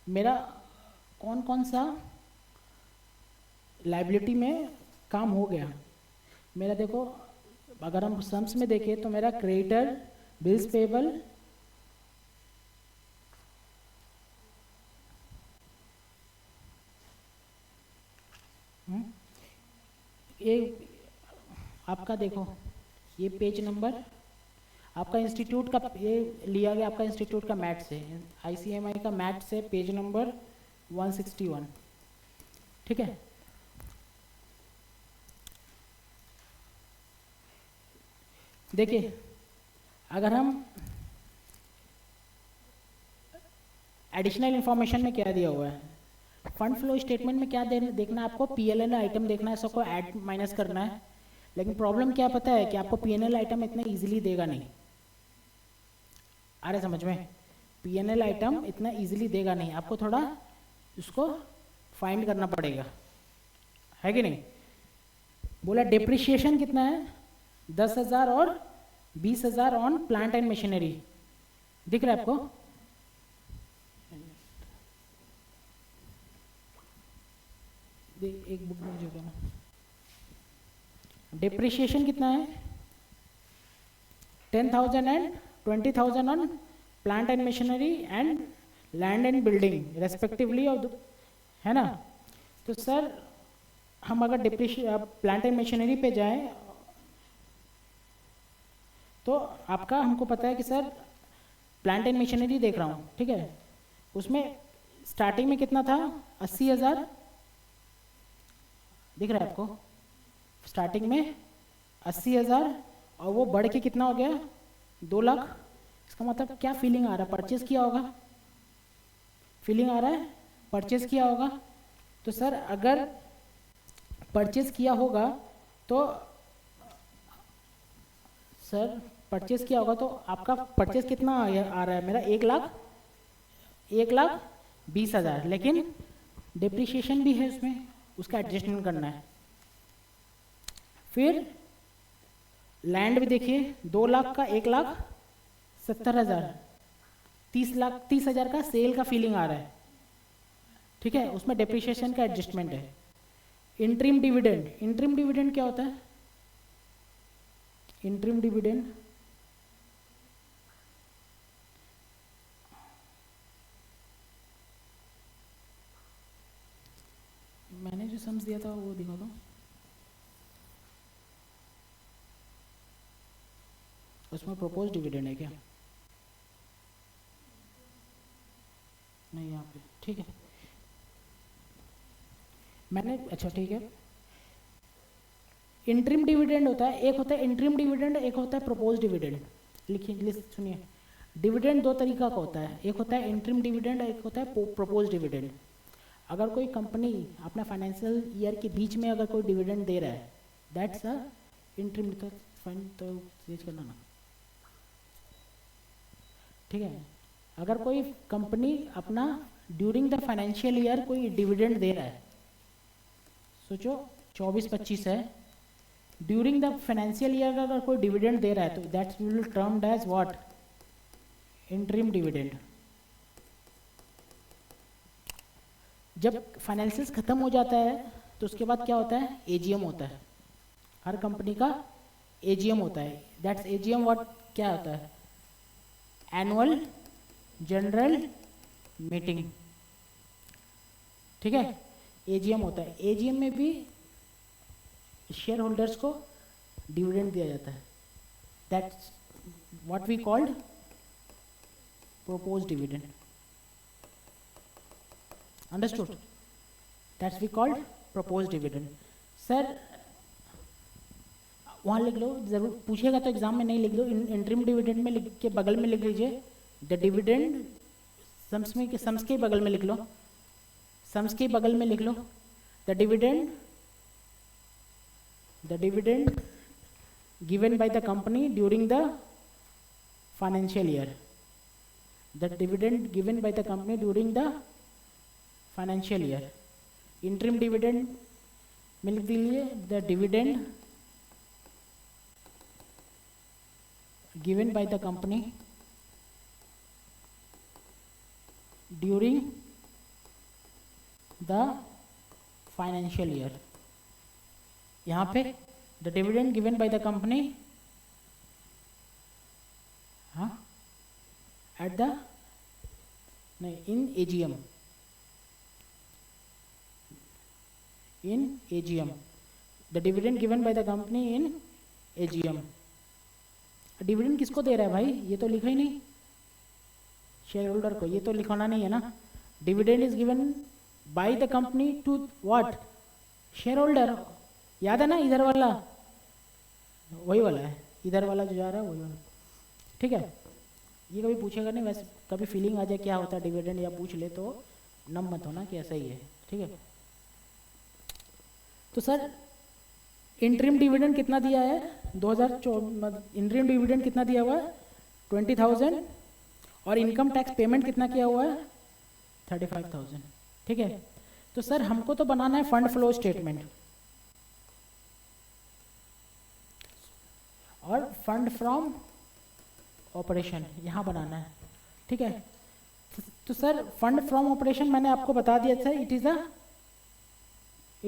मेरा कौन कौन सा लाइबिलिटी में काम हो गया। मेरा देखो, अगर हम सम्स में देखें तो मेरा क्रेडिटर, बिल्स पेबल, ये आपका देखो, ये पेज नंबर आपका इंस्टीट्यूट का, ये लिया गया आपका इंस्टीट्यूट का मैट से, आईसीएमआई का मैट से पेज नंबर 161, ठीक है। देखिए अगर हम एडिशनल इंफॉर्मेशन में क्या दिया हुआ है, फंड फ्लो स्टेटमेंट में क्या देखना है आपको, पीएलएल आइटम देखना है, सबको ऐड माइनस करना है। लेकिन प्रॉब्लम क्या पता है कि आपको पीएनएल आइटम इतना इजीली देगा नहीं, आ रहा है समझ में। पीएनएल आइटम इतना इजीली देगा नहीं, आपको थोड़ा उसको फाइंड करना पड़ेगा, है कि नहीं। बोला डिप्रिशिएशन कितना है, 10,000 और 20,000 ऑन प्लांट एंड मशीनरी, दिख रहा है आपको। एक बुक में जो देना, डिप्रिशिएशन कितना है, 10,000 and 20,000 on plant and machinery and land and building respectively, है ना। तो सर हम अगर प्लांट एंड मशीनरी पे जाएं तो आपका हमको पता है कि सर प्लांट एंड मशीनरी देख रहा हूँ, ठीक है, उसमें स्टार्टिंग में कितना था, 80,000, दिख रहा है आपको, स्टार्टिंग में 80,000 और वो बढ़ के कितना हो गया, 2 लाख। इसका मतलब क्या फीलिंग आ रहा है, परचेज किया होगा, फीलिंग आ रहा है परचेज किया होगा। तो सर अगर परचेज किया होगा तो सर परचेज किया होगा तो आपका परचेज कितना आ रहा है, मेरा 1,20,000, लेकिन डिप्रिशिएशन भी है उसमें, उसका एडजस्टमेंट करना है। फिर लैंड भी देखिए, 2 लाख का 1,70,000, 30,00,000 का सेल का फीलिंग आ रहा है, ठीक है, उसमें डिप्रिशिएशन का एडजस्टमेंट है। इंटरिम डिविडेंड, इंटरिम डिविडेंड क्या होता है, इंटरिम डिविडेंड मैंने जो सम्स दिया था वो दिखा दो, उसमें प्रपोज डिविडेंड है क्या, नहीं यहाँ पे, ठीक है मैंने, अच्छा ठीक है। इंटरिम डिविडेंड होता है, एक होता है इंटरिम डिविडेंड, एक होता है प्रपोज डिविडेंड। लिखिए, लिस्ट सुनिए, डिविडेंड 2 तरीका का होता है, एक होता है इंटरिम डिविडेंड, एक होता है प्रपोज डिविडेंड। अगर कोई कंपनी अपना फाइनेंशियल ईयर के बीच में अगर कोई डिविडेंड दे रहा है, दैट्स अ इंटरिम, तो फंड तो चेंज करना ना, ठीक है। अगर कोई कंपनी अपना ड्यूरिंग द फाइनेंशियल ईयर कोई डिविडेंड दे रहा है, सोचो 24-25 है, ड्यूरिंग द फाइनेंशियल ईयर अगर कोई डिविडेंड दे रहा है तो that's will termed as what, interim dividend. जब फाइनेंशियल्स खत्म हो जाता है तो उसके बाद क्या होता है, एजीएम होता है, हर कंपनी का एजीएम होता है। दैट्स एजीएम व्हाट, क्या होता है, एनुअल जनरल मीटिंग, ठीक है, एजीएम होता है। एजीएम में भी शेयर होल्डर्स को डिविडेंड दिया जाता है, that's what we called proposed dividend, understood, that's we called proposed dividend। Sir वहाँ लिख लो, जरूर पूछेगा तो एग्जाम में नहीं लिख दो, इंटरिम डिविडेंड में लिख के बगल में लिख लीजिए द डिविडेंड, सम्स के बगल में लिख लो, सम्स के बगल में लिख लो the dividend given by the company during the financial year, the dividend given by the company during the financial year. Interim dividend में लिख दीजिए the dividend given by the company during the financial year. यहाँ पे the dividend given by the company at the in AGM, the dividend given by the company in AGM. Dividend किसको दे रहा है भाई, ये तो लिखा ही नहीं, शेयर होल्डर को, ये तो लिखाना नहीं है ना. Dividend is given by the company to what, share holder. याद है ना, इधर वाला वही वाला है, इधर वाला जो जा रहा है वही वाला. ठीक है, ये कभी पूछेगा नहीं, वैसे कभी फीलिंग आ जाए क्या होता है डिविडेंड या पूछ ले तो नम मत होना कि ऐसा ही है. ठीक है, तो सर इंटरिम डिविडेंड कितना दिया है 2024, इंटरिम डिविडेंड कितना दिया हुआ है 20,000, और इनकम टैक्स पेमेंट कितना किया हुआ है 35,000. ठीक है, तो सर हमको तो बनाना है फंड फ्लो स्टेटमेंट और फंड फ्रॉम ऑपरेशन यहाँ बनाना है. ठीक है, तो सर फंड फ्रॉम ऑपरेशन मैंने आपको बता दिया था, इट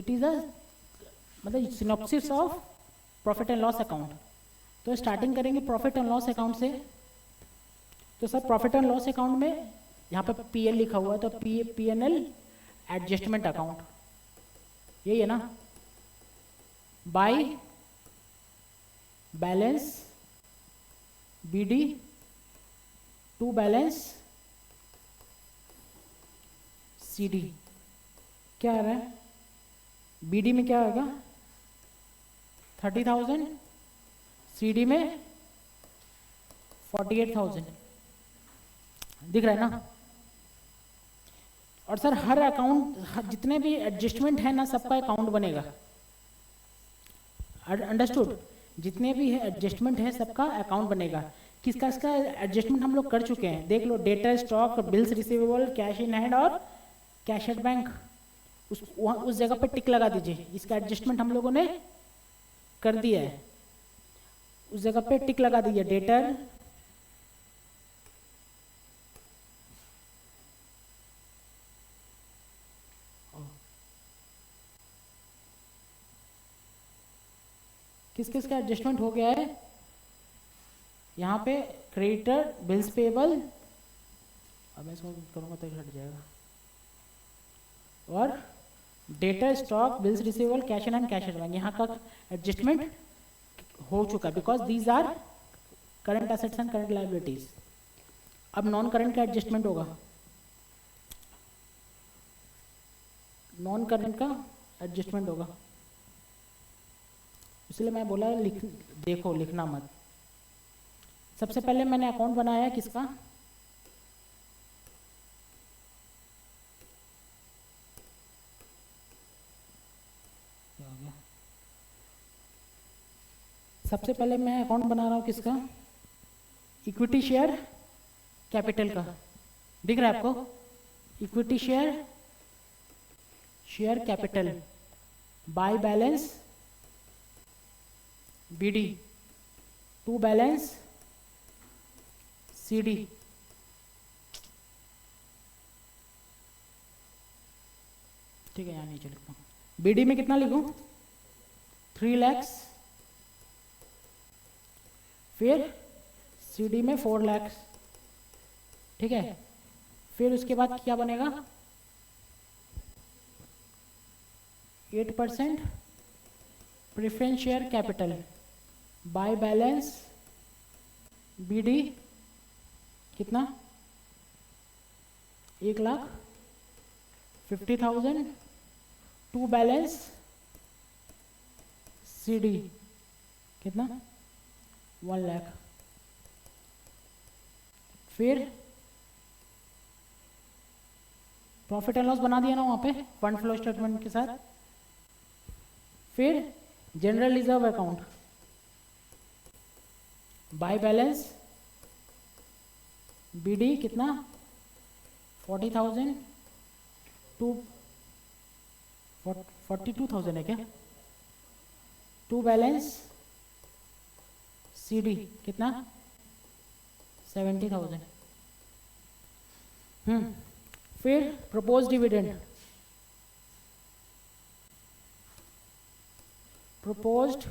इज अ मतलब synopsis of profit and loss account. तो स्टार्टिंग करेंगे प्रॉफिट एंड लॉस अकाउंट से. तो sir profit and loss account में यहाँ पे पीएल लिखा हुआ है, तो पीएनएल एडजस्टमेंट अकाउंट, यही है ना. By balance BD to balance CD. क्या आ रहा है बीडी में, क्या आएगा 30,000, सीडी में 48,000. दिख रहा है ना. और सर हर अकाउंट, जितने भी एडजस्टमेंट है ना, सबका अकाउंट बनेगा. अंडरस्टूड, जितने भी है एडजस्टमेंट है सबका अकाउंट बनेगा. किसका इसका एडजस्टमेंट हम लोग कर चुके हैं, देख लो, debtor stock, bills receivable, cash in hand और कैश एट बैंक. उस जगह पे टिक लगा दीजिए, इसका एडजस्टमेंट हम लोगों ने कर दिया है, उस जगह पे टिक लगा दीजिए. डेटर किस किस का एडजस्टमेंट हो गया है यहाँ पे, क्रेडिटर, बिल्स पेबल, अब मैं इसको करूँगा तो हट जाएगा, और debtor stock, bills receivable, cash in and cash at bank. यहाँ का एडजस्टमेंट हो चुका है, because these are current assets and current liabilities. अब नॉन करंट का एडजस्टमेंट होगा, नॉन करंट का एडजस्टमेंट होगा. इसलिए मैं बोला देखो लिखना मत. सबसे पहले मैंने अकाउंट बनाया किसका, क्या हो गया, सबसे पहले मैं अकाउंट बना रहा हूं किसका, इक्विटी शेयर कैपिटल का. दिख रहा है आपको, equity share capital by balance BD to balance CD. ठीक है, यहाँ नीचे लिखता हूँ. बीडी में कितना लिखूं 3 lakhs, फिर सीडी में 4 lakhs. ठीक है, फिर उसके बाद क्या बनेगा 8% preference share capital by balance BD कितना 1,50,000 टू बैलेंस सीडी कितना 1 लाख। फिर प्रॉफिट एंड लॉस बना दिया ना वहाँ पे फंड फ्लो स्टेटमेंट के साथ। फिर general reserve account, by balance BD कितना 40,000 टू 42,000 है क्या, टू बैलेंस सीडी कितना 70,000। फिर प्रपोज डिविडेंड, प्रपोज्ड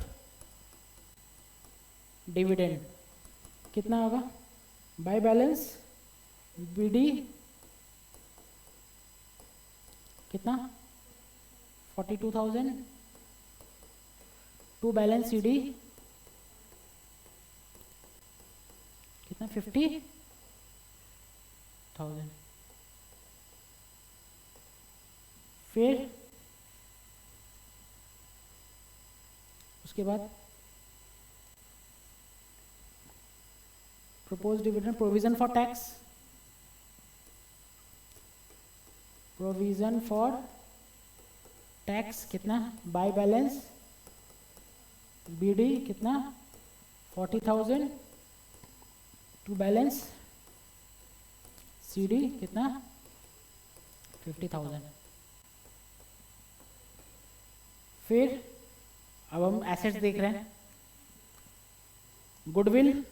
डिविडेंड कितना होगा, बाय बैलेंस बीडी कितना 42,000 टू बैलेंस सीडी कितना 50,000। फिर उसके बाद propose dividend, provision for tax, provision for tax कितना बाय बैलेंस बीडी कितना 40,000 टू बैलेंस सीडी कितना 50,000। फिर अब हम एसेट्स देख रहे हैं, goodwill,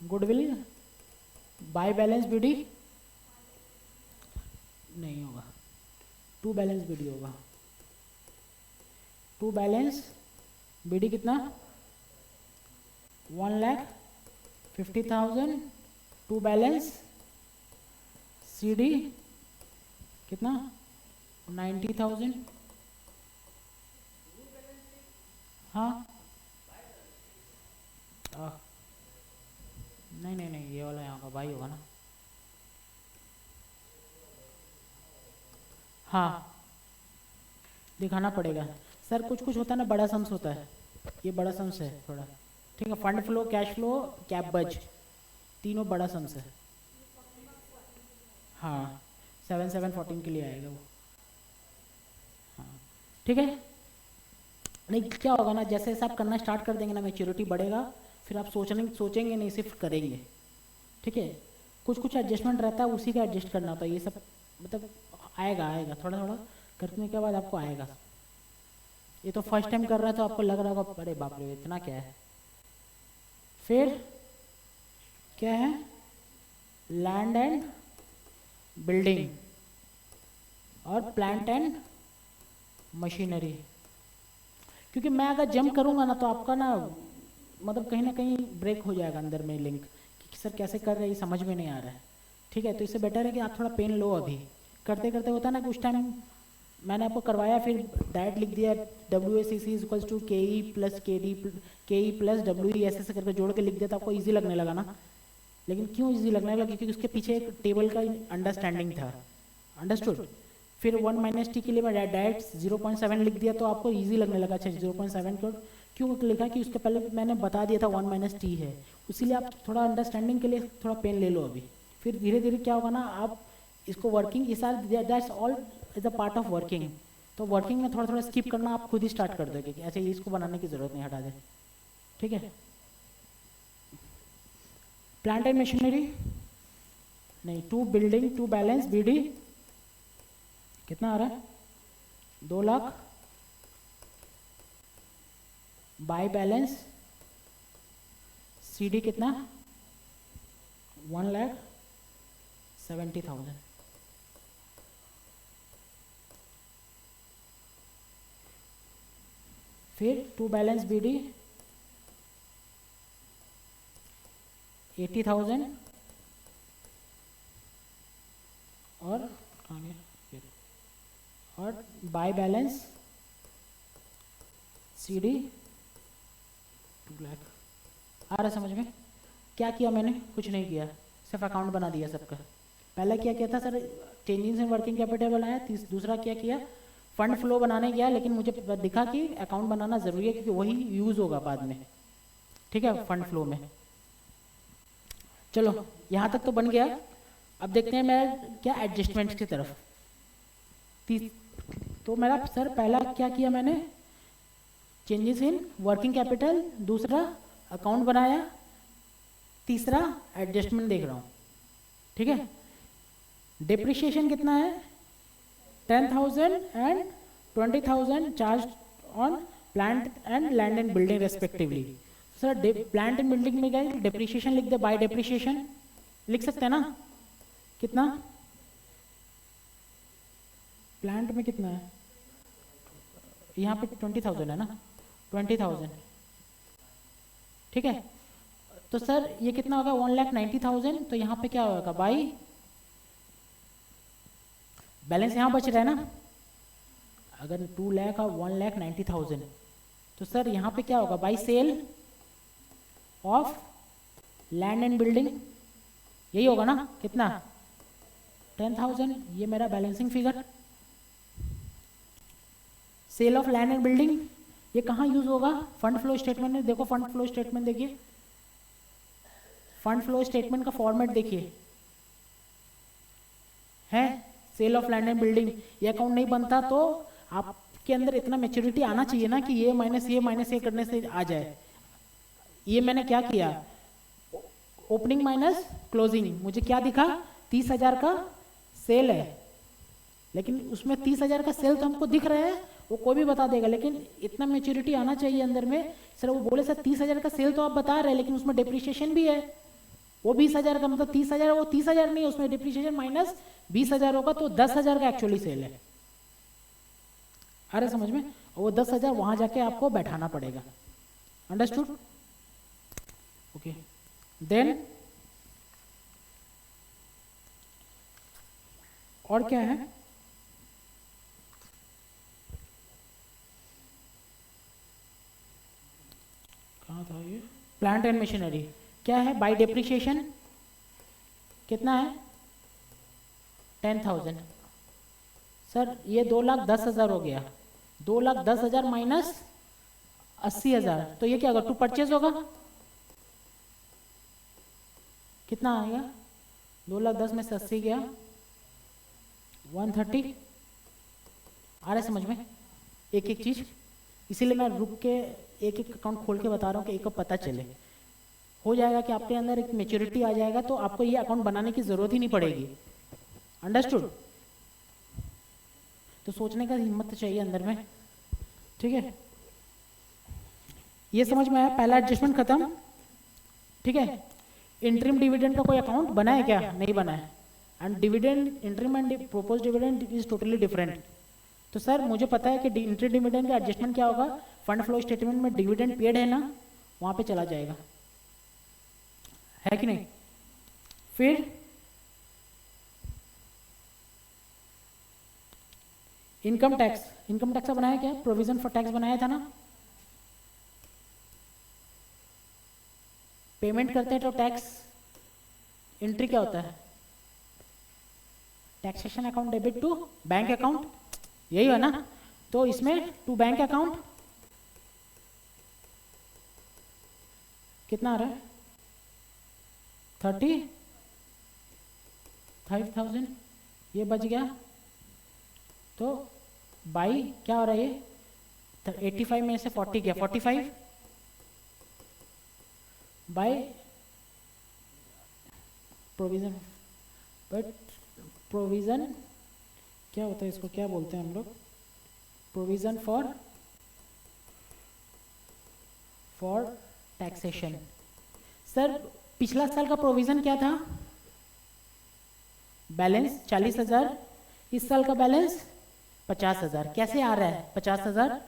goodwill by balance BD नहीं होगा, टू बैलेंस बीडी होगा, टू बैलेंस बीडी कितना 1,50,000 टू बैलेंस सीडी कितना 90,000। हाँ नहीं नहीं नहीं, ये वाला यहाँ का बाई होगा ना। हाँ दिखाना पड़ेगा सर, कुछ कुछ होता है ना बड़ा सम्स होता है, ये बड़ा सम्स है थोड़ा, ठीक है। Fund flow, cash flow, cap बज, तीनों बड़ा सम्स है। हाँ 7/7/14 के लिए आएगा वो। हाँ ठीक है। नहीं क्या होगा ना, जैसे जैसे आप करना स्टार्ट कर देंगे ना, मैच्योरिटी बढ़ेगा, फिर आप सोचेंगे नहीं, सिर्फ करेंगे। ठीक है, कुछ कुछ एडजस्टमेंट रहता है, उसी का एडजस्ट करना होता है। ये सब मतलब आएगा थोड़ा थोड़ा करने के बाद आपको आएगा। ये तो फर्स्ट टाइम कर रहा है तो आपको लग रहा होगा अरे बाप रे इतना क्या है। फिर क्या है, लैंड एंड बिल्डिंग और प्लांट एंड मशीनरी। क्योंकि मैं अगर जंप करूंगा ना तो आपका ना मतलब कहीं ना कहीं ब्रेक हो जाएगा अंदर में लिंक, कि सर कैसे कर रहे हैं ये समझ में नहीं आ रहा है। ठीक है, तो इससे बेटर है कि आप थोड़ा पेन लो, अभी करते करते होता है ना, कुछ टाइम मैंने आपको करवाया, फिर डायरेक्ट लिख दिया WACC equals to KE plus KE plus WE ऐसे करके जोड़ के लिख दिया, तो आपको ईजी लगने लगा ना। लेकिन क्यों ईजी लगने लगा, क्योंकि उसके पीछे एक टेबल का अंडरस्टैंडिंग था, अंडरस्टूड। फिर 1 - t के लिए मैं डायरेक्ट 0.7 लिख दिया, तो आपको ईजी लगने लगा। अच्छा 0.7 क्यों लिखा, कि उसके पहले मैंने बता दिया था 1 - t है, इसीलिए आप थोड़ा अंडरस्टैंडिंग के लिए थोड़ा पेन ले लो अभी। फिर धीरे धीरे क्या होगा ना, आप इसको वर्किंग, ये सारा that's all is a part of working. तो वर्किंग में थोड़ा थोड़ा स्किप करना आप खुद ही स्टार्ट कर दोगे कि ऐसे इसको बनाने की जरूरत नहीं, हटा दे। ठीक है, प्लांट एंड मशीनरी नहीं, to building to balance BD कितना आ रहा है 2 लाख, बाय बैलेंस CD कितना 1,70,000। फिर टू बैलेंस BD 80,000 और बाय बैलेंस CD 2 लाख। आ रहा समझ में? क्या किया मैंने? कुछ नहीं किया, सिर्फ अकाउंट बना दिया सबका। पहला क्या किया था sir, changes in working capital बनाया। दूसरा क्या किया, फंड फ्लो बनाने गया, लेकिन मुझे दिखा कि अकाउंट बनाना ज़रूरी है क्योंकि वही यूज़ होगा बाद में, ठीक है, फंड फ्लो में। चलो यहाँ तक तो बन गया। अब देखते हैं मैं क्या एडजस्टमेंट्स की तरफ। तो मेरा सर पहला क्या किया मैंने, चेंजेस इन वर्किंग कैपिटल, दूसरा अकाउंट बनाया, तीसरा एडजस्टमेंट देख रहा हूँ, ठीक है। डिप्रिशिएशन कितना है, 10,000 and 20,000 charge on plant and land and building respectively. Sir plant and building में गए, डिप्रिशिएशन लिख दे, बाय डिप्रिशिएशन लिख सकते हैं ना, कितना प्लांट में कितना है, यहाँ पे 20,000 है ना, 20,000, ठीक है। तो सर ये कितना होगा, 1,90,000, तो यहाँ पे क्या होगा, बाई बैलेंस यहाँ बच रहा है ना, अगर 2 लाख और 1,90,000, तो सर यहाँ पे क्या होगा, by sale of land and building, यही होगा ना, कितना 10,000, ये मेरा balancing figure. Sale of land and building ये कहाँ यूज होगा, फंड फ्लो स्टेटमेंट में। देखो फंड फ्लो स्टेटमेंट देखिए, फंड फ्लो स्टेटमेंट का फॉर्मेट देखिए, है sale of land and building. ये अकाउंट नहीं बनता तो आपके अंदर इतना मैच्योरिटी आना चाहिए ना कि ये माइनस ये करने से आ जाए। ये मैंने क्या किया, ओपनिंग माइनस क्लोजिंग, मुझे क्या दिखा, 30,000 का सेल है, लेकिन उसमें 30,000 का सेल तो हमको दिख रहा है, वो कोई भी बता देगा, लेकिन इतना मैच्योरिटी आना चाहिए अंदर में। सर वो बोले सर 30,000 का सेल तो आप बता रहे हैं, लेकिन उसमें डिप्रिशिएशन भी है, वो 20,000 का, मतलब 30,000, वो 30,000 नहीं, उसमें डिप्रिशिएशन माइनस 20,000 होगा, तो 10,000 का एक्चुअली सेल है। अरे समझ में, वो 10,000 वहां जाके आपको बैठाना पड़ेगा। Understood, okay. देन और क्या है, कहाँ था ये, प्लांट एंड मशीनरी क्या है, बाय डिप्रिशिएशन कितना है, 10,000। सर ये 2,10,000 हो गया, 2,10,000 माइनस 80,000, तो ये क्या होगा, टू परचेज होगा, कितना आएगा, 2,10,000 में से 80 गया, 130। आ रहा है समझ में, एक एक चीज, इसीलिए मैं रुक के एक एक अकाउंट खोल के बता रहा हूँ कि एक पता चले, हो जाएगा कि आपके अंदर एक मेच्योरिटी आ जाएगा, तो आपको ये अकाउंट बनाने की जरूरत ही नहीं पड़ेगी। अंडरस्टूड, तो सोचने का हिम्मत चाहिए अंदर में, ठीक है। ये समझ में आया, पहला एडजस्टमेंट खत्म, ठीक है। इंटरिम डिविडेंड का कोई अकाउंट बना है क्या, नहीं बना है, and dividend interim and propose dividend is totally different. तो सर मुझे पता है कि इंटरिम डिविडेंड का एडजस्टमेंट क्या होगा, फंड फ्लो स्टेटमेंट में डिविडेंड पेड है ना, वहां पे चला जाएगा, है कि नहीं। फिर इनकम टैक्स, इनकम टैक्स का बनाया क्या, प्रोविजन फॉर टैक्स बनाया था ना, पेमेंट करते हैं तो टैक्स एंट्री क्या होता है, taxation account debit to bank account, यही है ना, तो इसमें टू बैंक अकाउंट कितना आ रहा है, 35,000, ये बच गया, तो बाई क्या हो रहा है ये, 85 में से 40 गया, 45 बाय प्रोविजन, बट प्रोविजन क्या होता है, इसको क्या बोलते हैं हम लोग, प्रोविजन फॉर टैक्सेशन। सर पिछला साल का प्रोविजन क्या था, बैलेंस 40,000, इस साल का बैलेंस 50,000, कैसे आ रहा है 50,000,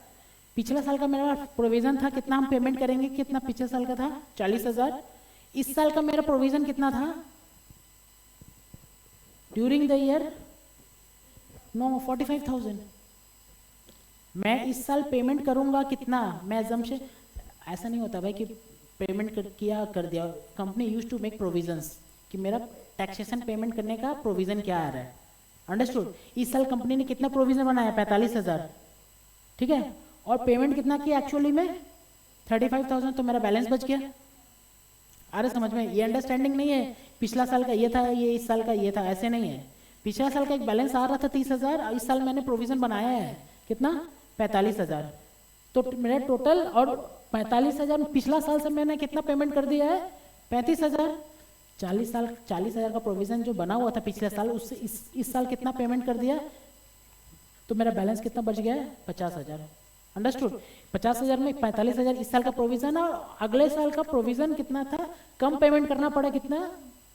पिछला साल का मेरा प्रोविजन था कितना, हम पेमेंट करेंगे कितना, पिछले साल का था 40,000, इस साल का मेरा प्रोविजन कितना था ड्यूरिंग द ईयर, नो 45,000। मैं इस साल पेमेंट करूंगा कितना, मैं एजम्पशन, ऐसा नहीं होता भाई कि पेमेंट किया कर दिया, company use to make provisions कि मेरा टैक्सेशन पेमेंट करने का प्रोविजन क्या आ रहा है, अंडरस्टूड। इस साल कंपनी ने कितना प्रोविजन बनाया? 45,000, ठीक है। और पेमेंट कितना किया एक्चुअली में? 35,000। तो मेरा बैलेंस बच गया। अरे समझ में, ये अंडरस्टैंडिंग नहीं है पिछला साल का ये था, ये इस साल का ये था, ऐसे नहीं है। पिछला साल का एक बैलेंस आ रहा था 30,000, इस साल मैंने प्रोविजन बनाया है कितना? 45,000। तो मेरा टोटल, और 45,000 पिछला साल से मैंने कितना पेमेंट कर दिया है? 35,000। 40,000 का प्रोविजन जो बना हुआ था पिछले साल, उससे इस साल कितना पेमेंट कर दिया? तो मेरा बैलेंस कितना बच गया है? 50,000। अंडरस्टूड। 50,000 में 45,000 इस साल का प्रोविजन, और अगले साल का प्रोविजन कितना था? कम पेमेंट करना पड़ा, कितना?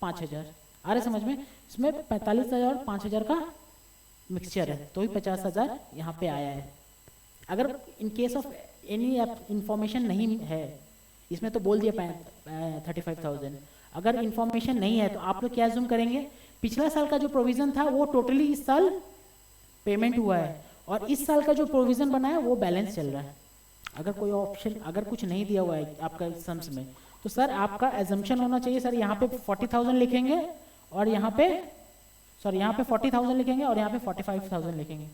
5,000। आ रहे समझ में? इसमें 45,000 और 5,000 का मिक्सचर है, तो ही 50,000 यहाँ पे आया है। अगर in case of any information नहीं है, इसमें तो बोल दिया 35,000। अगर इंफॉर्मेशन नहीं है तो आप लोग क्या जूम करेंगे? पिछला साल का जो प्रोविजन था वो टोटली इस साल पेमेंट हुआ है, और इस साल का जो प्रोविजन बना है वो बैलेंस चल रहा है। अगर कोई ऑप्शन, अगर कुछ नहीं दिया हुआ है आपका सम्स में, तो सर आपका एजम्पशन होना चाहिए सर यहाँ पे 40,000 लिखेंगे, और यहाँ पे सॉरी यहाँ पे 40,000 लिखेंगे, और यहाँ पे 45,000 लिखेंगे,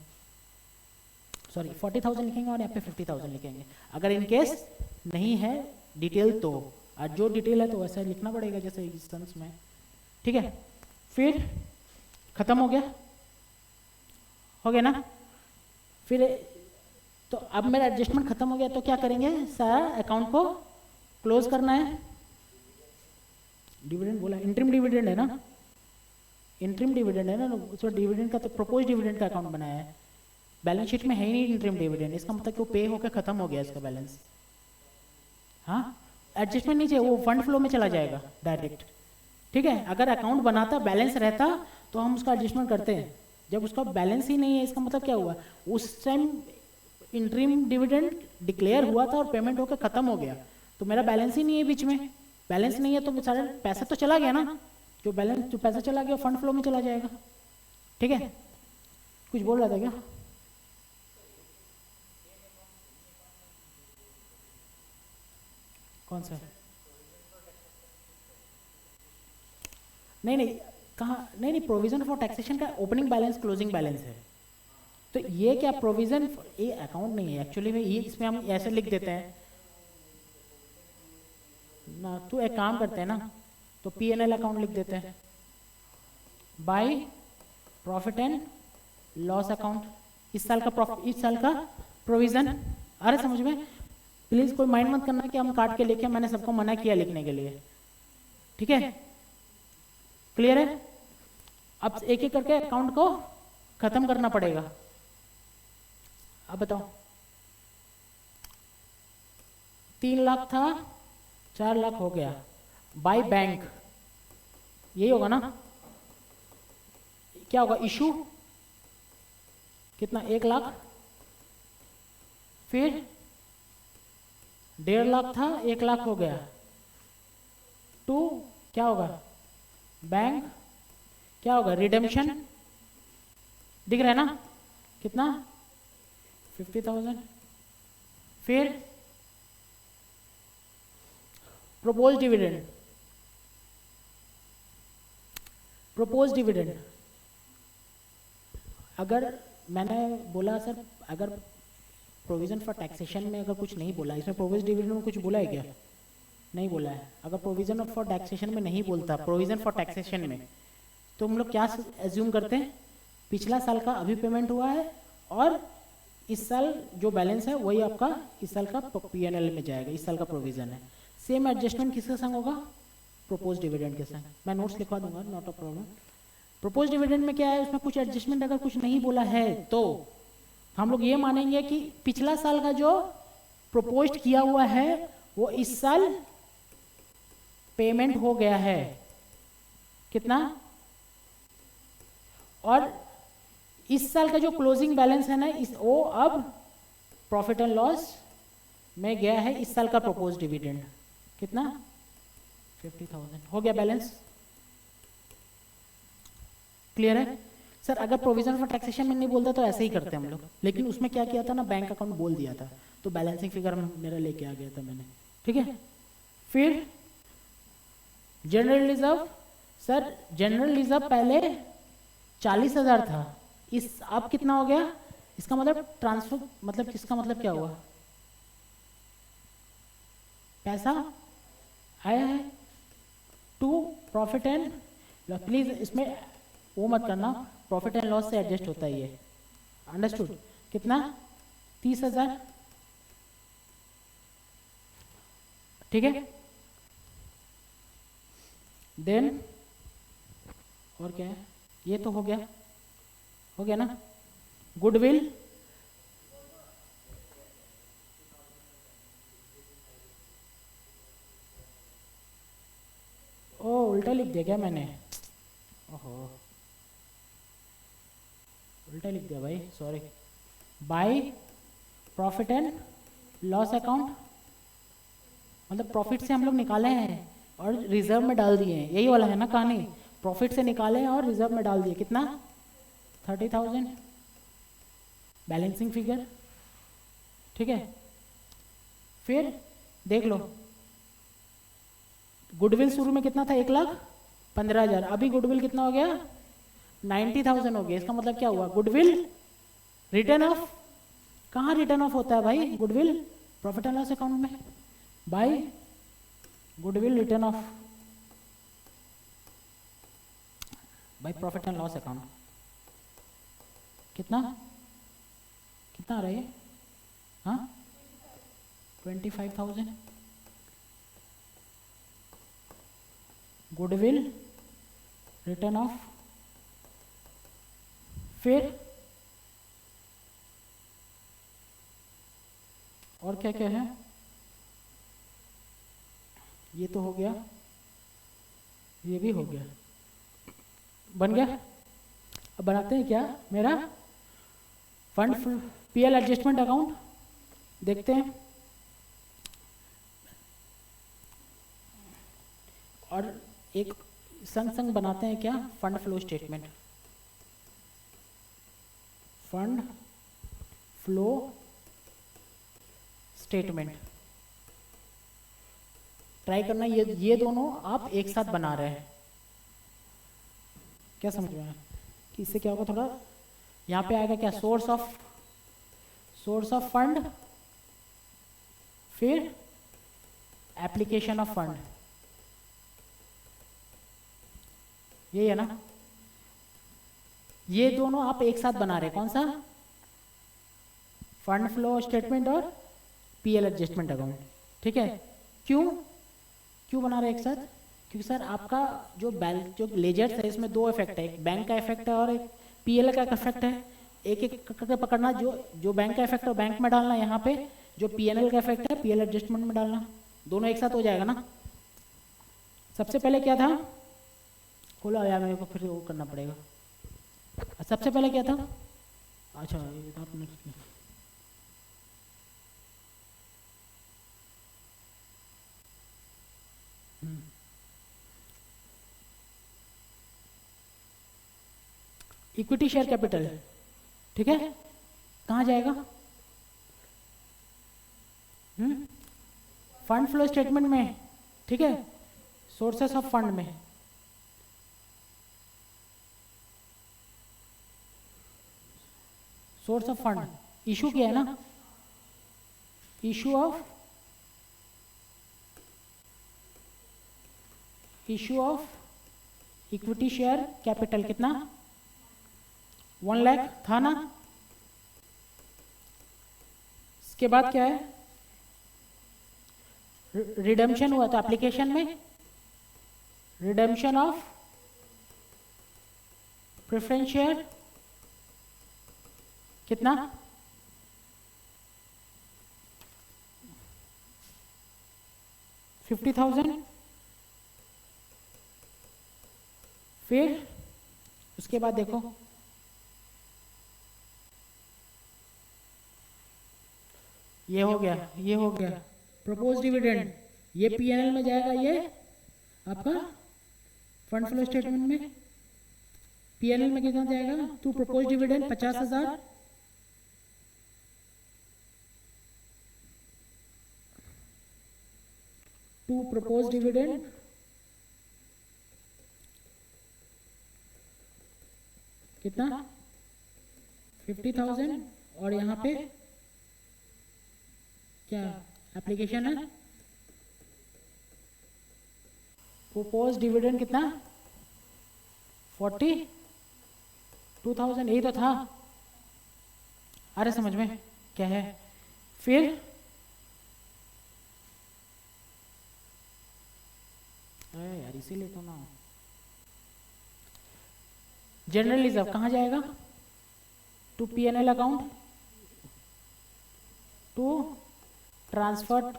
सॉरी 40,000 लिखेंगे, और यहाँ पे 50,000 लिखेंगे। अगर इन केस नहीं है डिटेल तो, और जो डिटेल है तो वैसे लिखना पड़ेगा जैसे इस सम्स में, ठीक है। फिर खत्म हो गया ना? फिर तो अब मेरा एडजस्टमेंट खत्म हो गया, तो क्या करेंगे? सारा अकाउंट को क्लोज करना है। डिविडेंड बोला, इंटरिम डिविडेंड है ना? इंटरिम डिविडेंड है ना, उसमें डिविडेंड का तो प्रोपोज डिविडेंड का अकाउंट बनाया है। बैलेंस शीट में है ही नहीं इंटरिम डिविडेंड, इसका मतलब कि वो पे होकर खत्म हो गया इसका बैलेंस। हाँ, एडजस्टमेंट नहीं चाहिए, वो फंड फ्लो में चला जाएगा डायरेक्ट, ठीक है। अगर अकाउंट बनाता, बैलेंस रहता, तो हम उसका एडजस्टमेंट करते हैं। जब उसका बैलेंस ही नहीं है, इसका मतलब क्या हुआ? उस टाइम इंटरिम डिविडेंड डिक्लेयर हुआ था और पेमेंट होकर खत्म हो गया, तो मेरा बैलेंस ही नहीं है बीच में। बैलेंस नहीं है तो सारा पैसा तो चला गया ना, जो पैसा चला गया फंड फ्लो में चला जाएगा, ठीक है। कुछ बोल रहा था क्या? कौन सा? नहीं कहाँ? नहीं, प्रोविजन फॉर टैक्सेशन का ओपनिंग बैलेंस क्लोजिंग बैलेंस है। तो ये क्या प्रोविजन, ये अकाउंट नहीं है एक्चुअली में, ये इसमें हम ऐसे लिख देते हैं ना। तो एक काम करते हैं ना, तो P&L अकाउंट लिख देते हैं, bye profit and loss account. इस साल का प्रोविजन। अरे समझ में, प्लीज कोई माइंड मत करना कि हम काट के लिखे, मैंने सबको मना किया लिखने के लिए, ठीक है। क्लियर है? अब एक एक करके अकाउंट को खत्म करना पड़ेगा। अब बताओ, 3 लाख था, 4 लाख हो गया। बाय बैंक, यही होगा ना? क्या होगा? इशू कितना? 1 लाख। फिर 1.5 लाख था, 1 लाख हो गया। 2 क्या होगा? बैंक। क्या होगा? रिडेम्पशन। दिख रहा है ना? कितना? 50,000। फिर प्रोपोज डिविडेंड। अगर मैंने बोला सर, अगर प्रोविजन फॉर टैक्सेशन में अगर कुछ नहीं बोला, इसमें प्रोविजन डिविडेंड में कुछ बोला है क्या? नहीं बोला है। अगर प्रोविजन फॉर टैक्सेशन में नहीं बोलता, प्रोविजन फॉर टैक्सेशन में, तो हम लोग क्या एज्यूम करते हैं? पिछला साल का अभी पेमेंट हुआ है, और इस साल जो बैलेंस है वही आपका इस साल का P&L में जाएगा, इस साल का प्रोविजन है। सेम एडजस्टमेंट किसके संग होगा? प्रोपोज डिविडेंड के संग। मैं नोट्स लिखवा दूंगा, not a problem. Propose dividend में क्या है? उसमें कुछ एडजस्टमेंट अगर कुछ नहीं बोला है तो हम लोग ये मानेंगे कि पिछला साल का जो प्रोपोज किया हुआ है वो इस साल पेमेंट हो गया है। कितना? और इस साल का जो क्लोजिंग बैलेंस है ना, वो अब प्रॉफिट एंड लॉस में गया है, इस साल का प्रोपोज डिविडेंड। कितना? 50,000 हो गया बैलेंस। क्लियर है सर? अगर प्रोविजन फॉर टैक्सेशन में नहीं बोलता तो ऐसे ही करते हम लोग, लेकिन उसमें क्या किया था ना, बैंक अकाउंट बोल दिया था, तो बैलेंसिंग फिगर मेरा लेके आ गया था मैंने, ठीक है। फिर general reserve. Sir general reserve पहले 40,000 था, इस अब कितना हो गया? इसका मतलब ट्रांसफर, मतलब किसका मतलब क्या हुआ? पैसा आया है to profit and loss. Please इसमें वो मत करना, प्रॉफिट एंड लॉस से एडजस्ट होता है ये, अंडरस्टूड? कितना? 30,000, ठीक है। देन और क्या है? ये तो हो गया ना। गुडविल, ओ उल्टा लिख दिया क्या मैंने? ओहो, उल्टा लिख दिया भाई, sorry. Bye profit and loss account, मतलब प्रॉफिट से हम लोग निकाले हैं और रिजर्व में डाल दिए हैं, यही वाला है ना कहानी। प्रॉफिट से निकाले हैं और रिजर्व में डाल दिए, कितना? 30,000 बैलेंसिंग फिगर, ठीक है। फिर देख लो, गुडविल शुरू में कितना था? 1,15,000। अभी गुडविल कितना हो गया? 90,000 हो गया। इसका मतलब क्या हुआ? गुडविल रिटर्न ऑफ, कहाँ रिटर्न ऑफ होता है भाई goodwill? Profit and loss account में, by goodwill written off by profit and loss account. कितना कितना आ रहा है? हाँ 25,000 गुडविल रिटर्न ऑफ। फिर और क्या क्या है? ये तो हो गया, ये भी हो गया, बन गया। अब बनाते हैं क्या मेरा फंड पीएल एडजस्टमेंट अकाउंट, देखते हैं। और एक संग संग बनाते हैं क्या fund flow statement, fund flow statement. Try करना ये दोनों आप एक साथ बना रहे हैं, क्या समझ में आया? कि इससे क्या होगा, थोड़ा यहाँ पे आएगा क्या? सोर्स ऑफ फंड, फिर एप्लीकेशन ऑफ फंड, यही है ना? ये दोनों आप एक साथ बना रहे हैं, कौन सा? फंड फ्लो स्टेटमेंट और पीएल एडजस्टमेंट अकाउंट, ठीक है। क्यों बना रहे हैं एक साथ? क्योंकि सर आपका जो लेजर्स है इसमें दो इफेक्ट है, एक बैंक का इफेक्ट है और एक पीएल का इफेक्ट है। एक एक करके पकड़ना, जो बैंक का इफेक्ट है बैंक में डालना, यहाँ पे जो पीएनएल का इफेक्ट है पीएल एडजस्टमेंट में डालना, दोनों एक साथ हो जाएगा ना। सबसे पहले क्या था, खोलो यार मेरे को फिर वो करना पड़ेगा। सबसे पहले क्या था? अच्छा ये तो आपने इक्विटी शेयर कैपिटल, ठीक है। कहाँ जाएगा? फंड फ्लो स्टेटमेंट में, ठीक है। सोर्सेस ऑफ फंड में, सोर्स ऑफ फंड इशू किया है ना, issue of equity share capital, कितना? 1 लाख था ना। इसके बाद क्या है? रिडेम्पशन हुआ तो एप्लीकेशन में रिडेम्पशन ऑफ प्रेफरेंस शेयर, कितना? 50,000। फिर उसके बाद देखो, ये हो गया प्रपोज डिविडेंड, ये पीएनएल में जाएगा, ये आपका फंड फ्लो स्टेटमेंट में। पीएनएल में कितना जाएगा? To propose dividend 50,000, to propose dividend कितना 50,000 और यहाँ पे क्या एप्लीकेशन है प्रपोज डिविडेंड कितना 42,000 यही तो था। अरे समझ में क्या है फिर यार इसीलिए तो ना जनरल रिजर्व कहाँ जाएगा to PNL account to transfer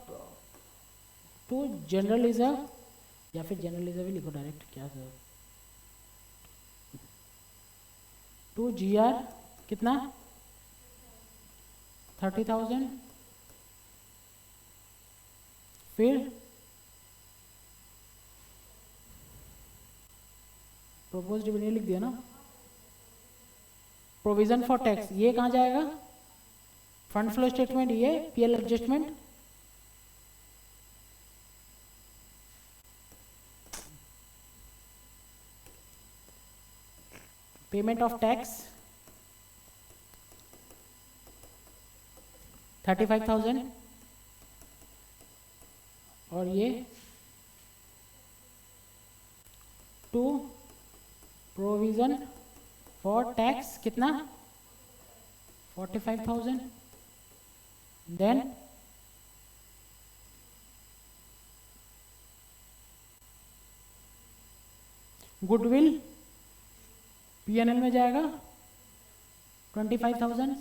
to general reserve या फिर जनरल रिजर्व ही लिखो डायरेक्ट क्या सर टू जीआर कितना 30,000 फिर प्रपोज डिविडेंड लिख दिया ना। प्रोविजन फॉर टैक्स ये कहाँ जाएगा फंड फ्लो स्टेटमेंट ये PL adjustment payment of tax 35,000 और ये टू प्रोविजन फॉर टैक्स कितना 45,000 देन गुडविल पीएनएल में जाएगा 25,000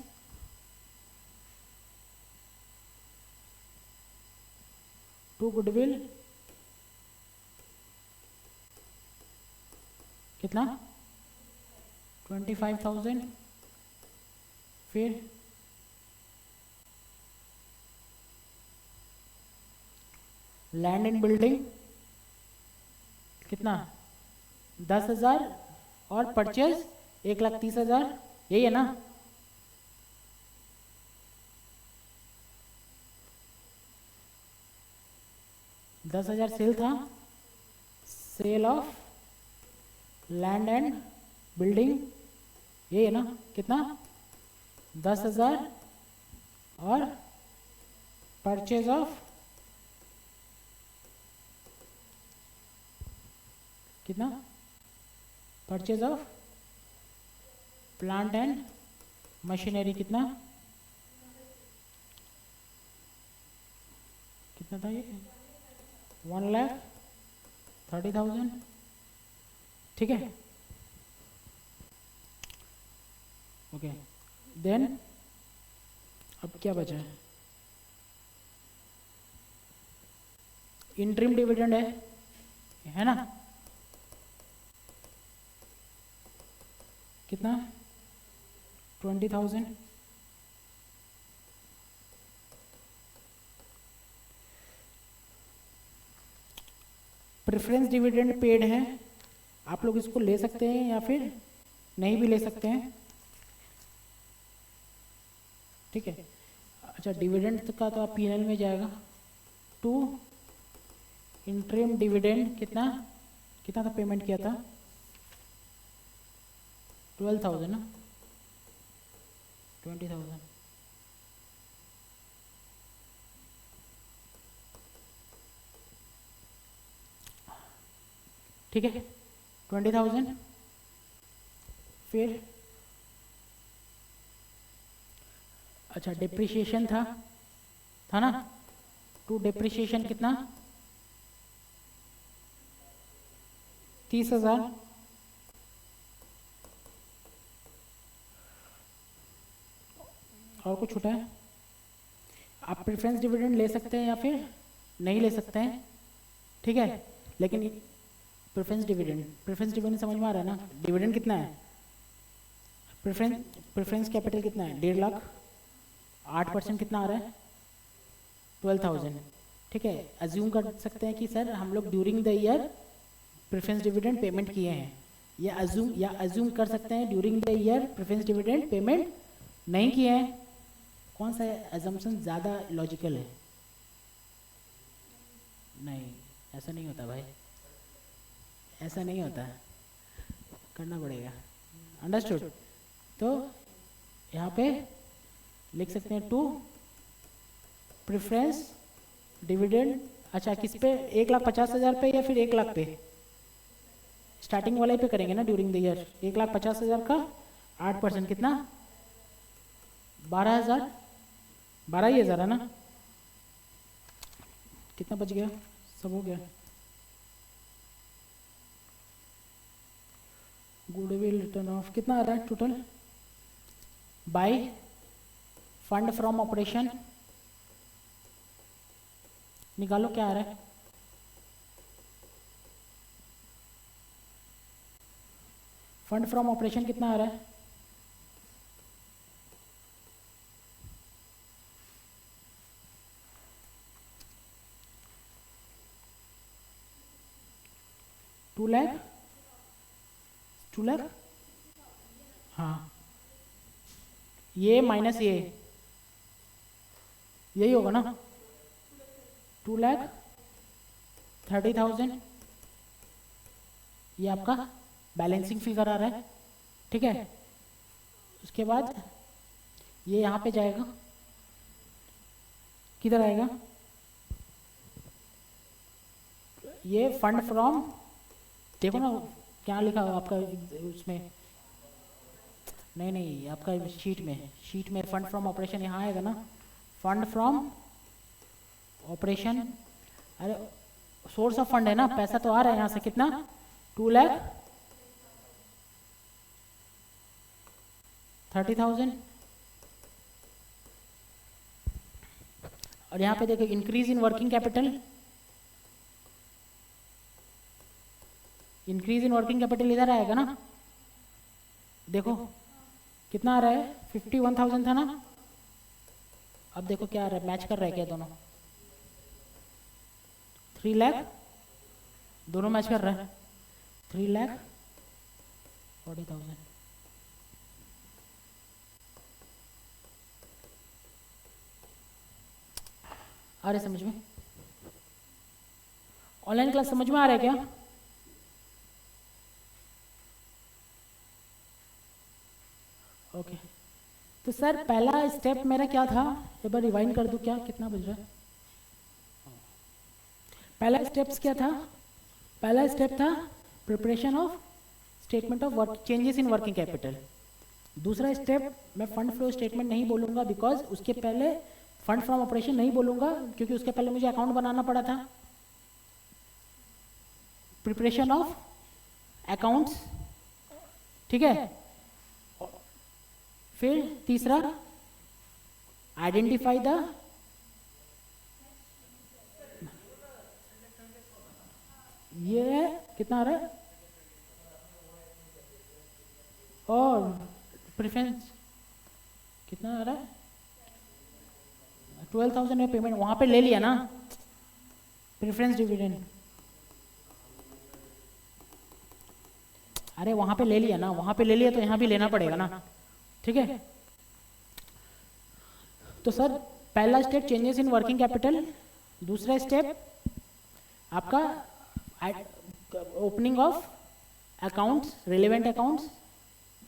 टू गुडविल कितना 25,000 फिर लैंड एंड बिल्डिंग कितना 10,000 और परचेज 1,30,000 यही है ना। दस हजार सेल था sale of land and building यही है ना कितना 10,000 और परचेज ऑफ कितना purchase of plant and machinery कितना कितना था ये 1,30,000 ठीक है ओके देन अब क्या बचा इंटरिम डिविडेंड है ना कितना 20,000 प्रेफरेंस डिविडेंड पेड है आप लोग इसको ले सकते हैं या फिर नहीं भी ले सकते हैं ठीक है। अच्छा डिविडेंड का तो आप पीएनएल में जाएगा टू इंटरिम डिविडेंड कितना कितना था पेमेंट किया था 12,000 ना 20,000 ठीक है 20,000 फिर अच्छा डिप्रिसिएशन था ना टू डिप्रिसिएशन कितना 30,000 और कुछ छूटा है आप प्रेफरेंस डिविडेंड ले सकते हैं या फिर नहीं ले सकते हैं ठीक है लेकिन प्रेफरेंस डिविडेंड समझ में आ रहा है ना डिविडेंड कितना है प्रेफरेंस कैपिटल कितना है 1.5 लाख 8% कितना आ रहा है 12,000 ठीक है अज्यूम कर सकते हैं कि सर हम लोग during the year preference dividend payment किए हैं या अज्यूम कर सकते हैं during the year preference dividend payment नहीं किए हैं कौन सा अजम्पशन ज़्यादा लॉजिकल है नहीं ऐसा नहीं होता भाई ऐसा नहीं होता करना पड़ेगा अंडरस्टूड। तो यहाँ पे लिख सकते हैं टू प्रेफरेंस डिविडेंड। अच्छा किस पे, 1,50,000 पे या फिर 1 लाख पे? स्टार्टिंग वाले पे करेंगे ना ड्यूरिंग द ईयर। 1,50,000 का 8% कितना? 12,000, 12,000 है ना? कितना बच गया? सब हो गया। गुडविल रिटर्न ऑफ कितना आ रहा है total? By fund from operation निकालो क्या आ रहा है। फंड फ्रॉम ऑपरेशन कितना आ रहा है? टू लाख। हाँ ये माइनस ये, यही होगा ना? 2,30,000 ये आपका बैलेंसिंग फिगर आ रहा है, ठीक है। उसके बाद ये यहाँ पे जाएगा, किधर आएगा? ये फंड फ्रॉम, देखो ना क्या लिखा हुआ आपका उसमें, नहीं आपका शीट में फंड फ्रॉम ऑपरेशन यहाँ आएगा ना, फंड फ्रॉम ऑपरेशन। अरे सोर्स ऑफ फंड है ना, पैसा तो आ रहा है यहाँ से कितना? 2,30,000। और यहाँ पे देखो increase in working capital, increase in working capital इधर आएगा ना। देखो कितना आ रहा है? 51,000 था ना। अब देखो क्या आ रहा है, मैच कर रहा है क्या दोनों? 3 लाख, दोनों मैच कर रहा है। 3,40,000। आ रहे समझ में? ऑनलाइन क्लास समझ में आ रहा है क्या? ओके तो सर पहला स्टेप मेरा क्या था, एक बार रिवाइंड कर दूं क्या, कितना बज रहा है? पहला स्टेप्स क्या था? पहला स्टेप था preparation of statement of work changes in working capital. दूसरा स्टेप मैं फंड फ्लो स्टेटमेंट नहीं बोलूंगा, बिकॉज उसके पहले फंड फ्रॉम ऑपरेशन नहीं बोलूंगा, क्योंकि उसके पहले मुझे अकाउंट बनाना पड़ा था। प्रिपरेशन ऑफ अकाउंट्स, ठीक है। फिर तीसरा आइडेंटिफाई द, ये कितना आ रहा है? और प्रेफरेंस कितना आ रहा है? 12,000 में पेमेंट वहां पे ले लिया ना, प्रेफरेंस डिविडेंड। अरे वहां पे ले लिया ना, वहां पे ले लिया तो यहाँ भी लेना पड़ेगा ना, ठीक है। तो सर पहला step changes in working capital, दूसरा स्टेप आपका opening of accounts, relevant accounts,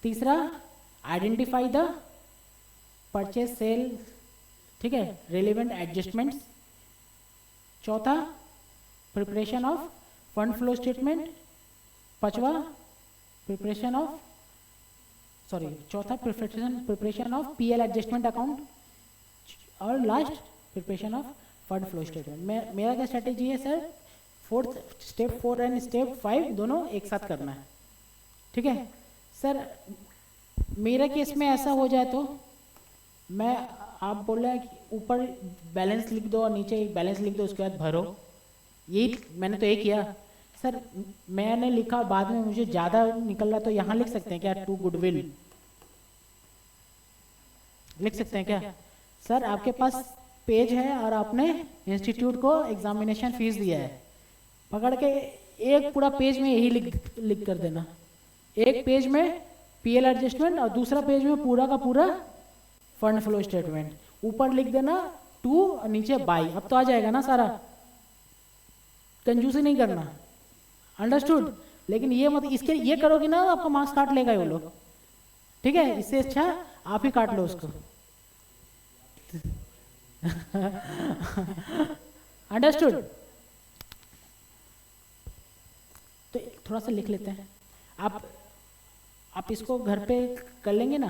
तीसरा आइडेंटिफाई द परचेज सेल, ठीक है, रिलेवेंट एडजस्टमेंट्स, चौथा preparation of fund flow statement, पांचवा प्रिपरेशन ऑफ चौथा preparation of PL adjustment account, और last preparation of fund flow statement. मेरा क्या स्ट्रेटेजी है सर, स्टेप 4 एंड स्टेप 5 दोनों एक साथ करना है, ठीक है। सर मेरा केस में ऐसा हो जाए तो मैं, आप बोल रहे हैं कि ऊपर बैलेंस लिख दो और नीचे बैलेंस लिख दो, उसके बाद भरो, यही मैंने तो ये किया। सर मैंने लिखा बाद में मुझे ज्यादा निकल रहा तो यहाँ लिख सकते हैं क्या, टू गुडविल लिख सकते हैं क्या? सर आपके पास पेज है और आपने इंस्टीट्यूट को एग्जामिनेशन फीस दिया है, पकड़ के एक पूरा पेज में यही लिख कर देना, एक पेज में पीएल एडजस्टमेंट और दूसरा पेज में पूरा का पूरा फंड फ्लो स्टेटमेंट, ऊपर लिख देना टू और नीचे बाई। अब तो आ जाएगा ना सारा, कंजूसी नहीं करना, अंडरस्टूड। लेकिन ये मत इसके ये करोगे ना आपका मार्क्स काट लेगा वो लोग, ठीक है, इससे अच्छा आप ही काट लो उसको। अंडरस्टूड। तो थोड़ा सा लिख लेते हैं। आप इसको घर पे कर लेंगे ना?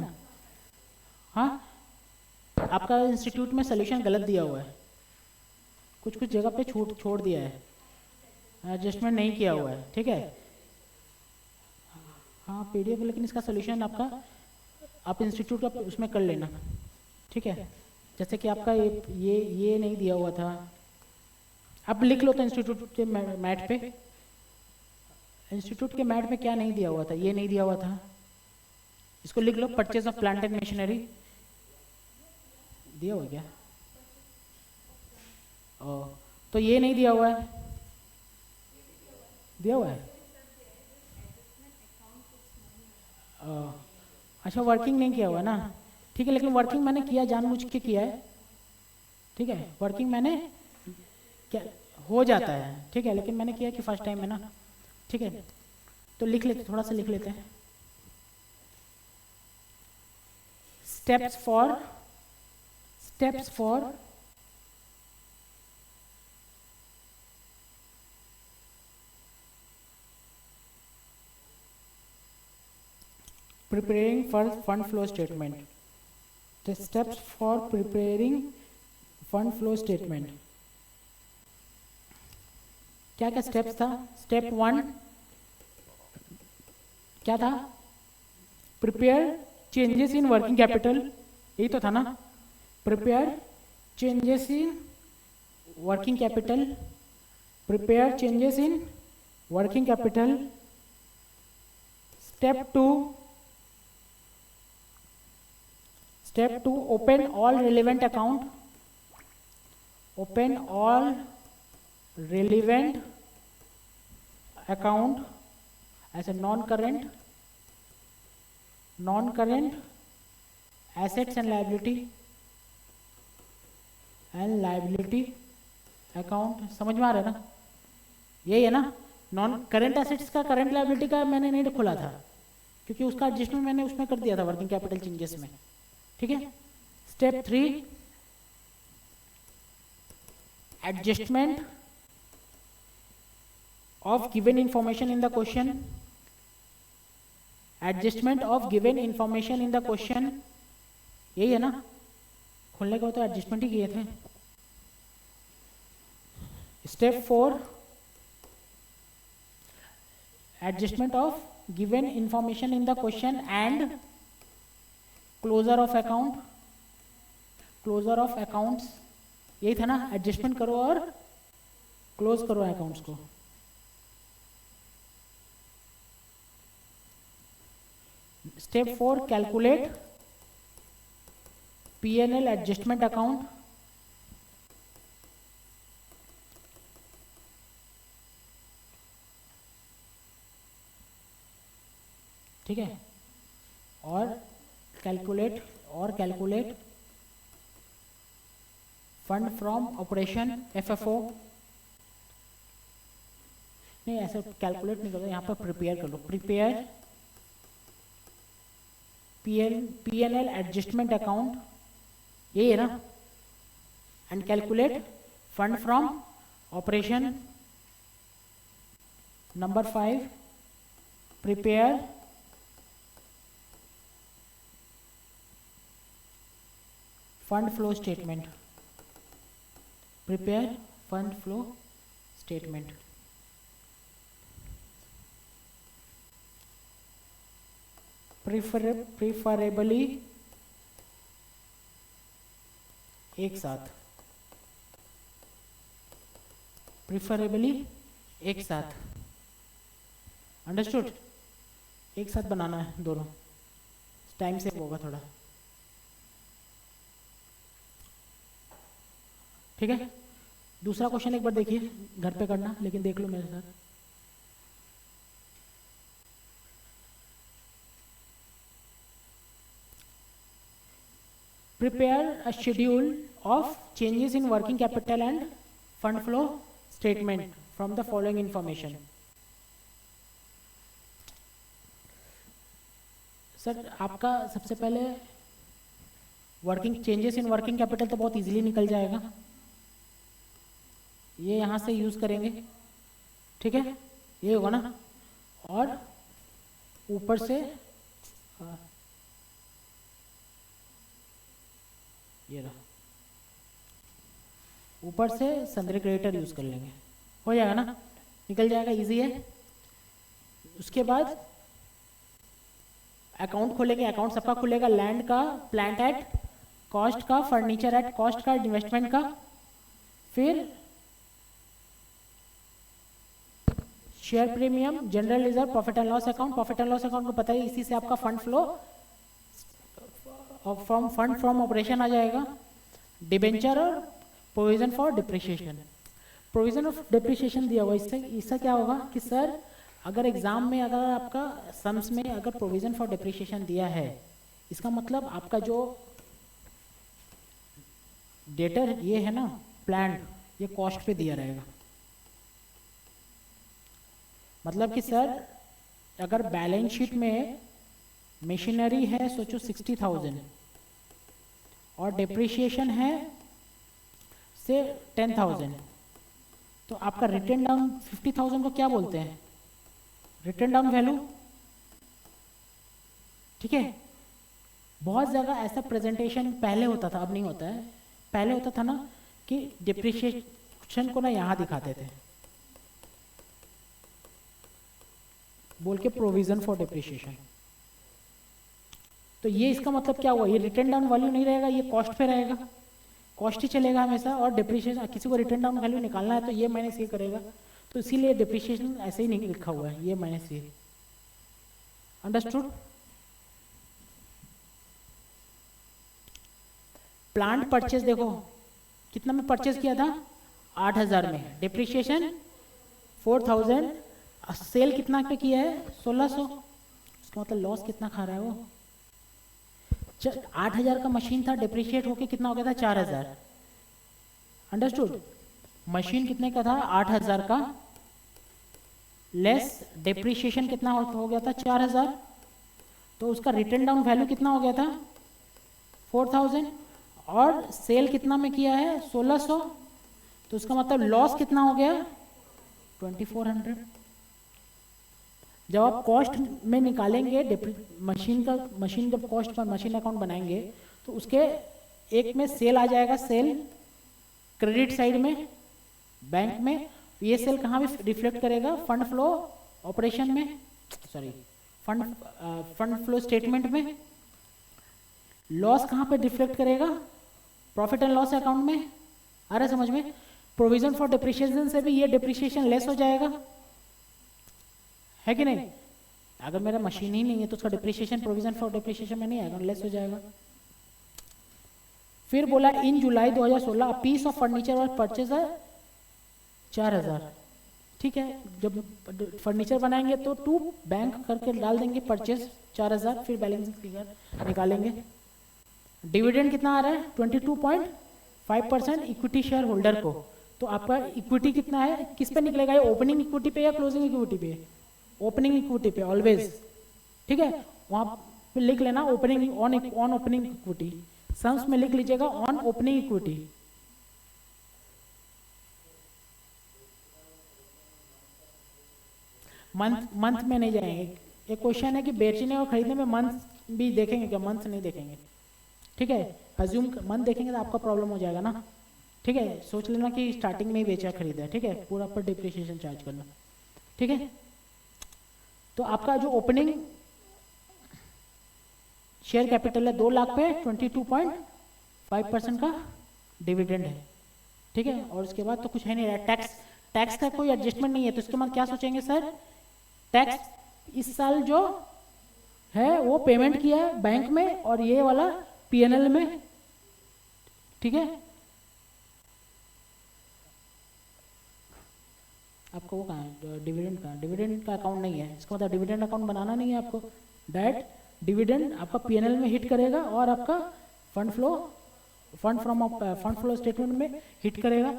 हाँ, आपका इंस्टीट्यूट में सोल्यूशन गलत दिया हुआ है, कुछ कुछ जगह पे छोड़ दिया है, एडजस्टमेंट नहीं किया हुआ है। ठीक है, हाँ पीडीएफ, लेकिन इसका सोल्यूशन आपका आप इंस्टीट्यूट का उसमें कर लेना। ठीक है, जैसे कि आपका ये नहीं दिया हुआ था, आप लिख लो तो इंस्टीट्यूट के मैट पे, इंस्टीट्यूट के मैट में क्या नहीं दिया हुआ था, ये नहीं दिया हुआ था, इसको लिख लो। Purchase of plant and machinery दिया हुआ क्या? ओ, तो ये नहीं दिया हुआ है, दिया हुआ है। अच्छा, वर्किंग नहीं किया हुआ ना? ठीक है, लेकिन वर्किंग मैंने किया, जानबूझ के किया है। ठीक है, वर्किंग मैंने क्या हो जाता है, ठीक है, लेकिन मैंने किया कि फर्स्ट टाइम है ना। ठीक है, तो लिख लेते, थोड़ा सा लिख लेते हैं। Steps for preparing for fund flow statement. The steps for preparing fund flow statement. क्या क्या स्टेप्स था? स्टेप 1 क्या था? Prepare changes in working capital, यही तो था ना? Prepare changes in working capital, prepare changes in working capital. Step 2, open all relevant account. Open all relevant account as a non-current assets and liability account। समझ में आ रहा है ना? यही है ना? नॉन करेंट एसेट्स का करेंट लायबिलिटी का मैंने नहीं खोला था, क्योंकि उसका एडजस्टमेंट मैंने उसमें कर दिया था वर्किंग कैपिटल चेंजेस में। ठीक है, step 3, adjustment of given information in the question. Adjustment of given information in the question, यही है ना? खोलने का तो एडजस्टमेंट ही किए थे। Step 4, adjustment of given information in the question and closure of account. Closure of accounts, यही था ना? एडजस्टमेंट करो और क्लोज करो अकाउंट्स को। Step 4, calculate P&L adjustment account. ठीक है, और calculate fund from operation FFO। नहीं, ऐसे कैलकुलेट नहीं करो, यहाँ पर प्रिपेयर कर लो। प्रिपेयर P&L एडजस्टमेंट अकाउंट, यही है ना? And calculate fund from operation. Number 5, prepare fund flow statement. Prepare fund flow statement. Preferably एक साथ, प्रिफरेबली एक साथ। अंडरस्टूड? एक साथ बनाना है दोनों, टाइम सेव होगा थोड़ा। ठीक है, दूसरा क्वेश्चन एक बार देखिए, घर पे करना, लेकिन देख लो मेरे साथ। Prepare a schedule of changes in working capital end fund flow statement from the following information. Sir आपका सबसे पहले working changes in working capital तो बहुत इजीली निकल जाएगा, ये यहाँ से यूज करेंगे, ठीक है, ये होगा ना। और ऊपर से ये रहा, ऊपर से सन्ड्री क्रेडिटर यूज कर लेंगे, हो जाएगा ना, निकल जाएगा, इजी है। उसके बाद अकाउंट खोलेंगे, अकाउंट सबका खुलेगा, लैंड का, प्लांट एट कॉस्ट का, फर्नीचर एट कॉस्ट का, इन्वेस्टमेंट का, फिर share premium, general reserve, profit and loss account. Profit and loss account को पता है, इसी से आपका fund flow fund from operation आ जाएगा। डिबेंचर और provision for depreciation, provision of depreciation दिया हुआ, इससे क्या होगा कि सर अगर एग्जाम में अगर आपका सम्स में अगर प्रोविजन फॉर डिप्रिसिएशन दिया है, इसका मतलब आपका जो डेटर ये है ना प्लांट, ये कॉस्ट पे दिया रहेगा। मतलब कि सर अगर बैलेंस शीट में मशीनरी है सोचो 60,000 और डिप्रिसिएशन है से 10,000, तो आपका रिटर्न डाउन 50,000 को क्या बोलते हैं, रिटर्न डाउन वैल्यू, ठीक है। बहुत जगह ऐसा प्रेजेंटेशन पहले होता था, अब नहीं होता है, पहले होता था ना कि डिप्रिसिएशन को ना यहाँ दिखाते थे बोल के प्रोविजन फॉर डिप्रिसिएशन, तो ये इसका मतलब क्या हुआ, ये रिटर्न डाउन वैल्यू नहीं रहेगा, ये कॉस्ट पे रहेगा, कॉस्ट ही चलेगा हमेशा। और डिप्रिसिएशन किसी को रिटर्न डाउन वैल्यू निकालना है तो ये माइनस ये करेगा, तो इसीलिए डिप्रिसिएशन ऐसे ही नहीं लिखा हुआ है, ये माइनस ये। अंडरस्टूड। प्लांट परचेज देखो कितना में परचेज किया था, 8,000 में, डिप्रिसिएशन 4,000, सेल कितना पे किया है 1,600, उसका मतलब लॉस कितना खा रहा है वो, 8,000 का मशीन था, डिप्रिशिएट होके कितना हो गया था 4,000। अंडरस्टूड। मशीन कितने का था 8,000 का, लेस डिप्रिशिएशन कितना हो गया था 4,000, तो उसका रिटर्न डाउन वैल्यू कितना हो गया था 4,000, और सेल कितना में किया है 1,600, तो उसका मतलब लॉस कितना हो गया 2,400। जब आप कॉस्ट में निकालेंगे मशीन जब कॉस्ट पर मशीन अकाउंट बनाएंगे तो उसके एक में सेल आ जाएगा, सेल क्रेडिट साइड में बैंक में, ये सेल कहाँ भी रिफ्लेक्ट करेगा, फंड फ्लो ऑपरेशन में, सॉरी फंड फ्लो स्टेटमेंट में। लॉस कहाँ पे रिफ्लेक्ट करेगा, प्रॉफिट एंड लॉस अकाउंट में। आ रहा है समझ में। प्रोविजन फॉर डिप्रिसिएशन से भी ये डिप्रिसिएशन लेस हो जाएगा, है कि नहीं। अगर मेरा मशीन ही नहीं है तो उसका डिप्रिसिएशन प्रोविजन फॉर डिप्रिसिएशन में नहीं आएगा, लेस हो जाएगा। फिर बोला इन जुलाई 2016 पीस ऑफ फर्नीचर और परचेज 4,000, ठीक है। जब फर्नीचर बनाएंगे तो टू बैंक करके डाल देंगे परचेज 4,000, फिर बैलेंसिंग फिगर निकालेंगे। डिविडेंड कितना आ रहा है 22.5% इक्विटी शेयर होल्डर को, तो आपका इक्विटी कितना है, किस पे निकलेगा ये, ओपनिंग इक्विटी पे या क्लोजिंग इक्विटी पे, ओपनिंग इक्विटी पे ऑलवेज, ठीक है। वहां पे लिख लेना opening on opening equity, sums में लिख लीजिएगा ऑन ओपनिंग इक्विटी। मंथ में नहीं जाएंगे, ये क्वेश्चन है कि बेचने और खरीदने में मंथ भी देखेंगे क्या, मंथ नहीं देखेंगे, ठीक है। अज्यूम मंथ देखेंगे तो आपका प्रॉब्लम हो जाएगा ना, ठीक है। सोच लेना कि स्टार्टिंग में ही बेचा खरीदा है, ठीक है, पूरा पर डिप्रिसिएशन चार्ज करना, ठीक है। तो आपका जो ओपनिंग शेयर कैपिटल है 2 लाख पे 22.5% का डिविडेंड है, ठीक है। और उसके बाद तो कुछ है नहीं रहा, टैक्स का कोई एडजस्टमेंट नहीं है, तो इसके बाद क्या सोचेंगे सर, टैक्स इस साल जो है वो पेमेंट किया है बैंक में और ये वाला पीएनएल में, ठीक है। आपको वो कहाँ है डिविडेंड का, डिविडेंड का अकाउंट नहीं है, इसका मतलब डिविडेंड अकाउंट बनाना नहीं है आपको, डायरेक्ट डिविडेंड आपका पीएनएल में हिट करेगा और आपका फंड फ्लो स्टेटमेंट में हिट करेगा।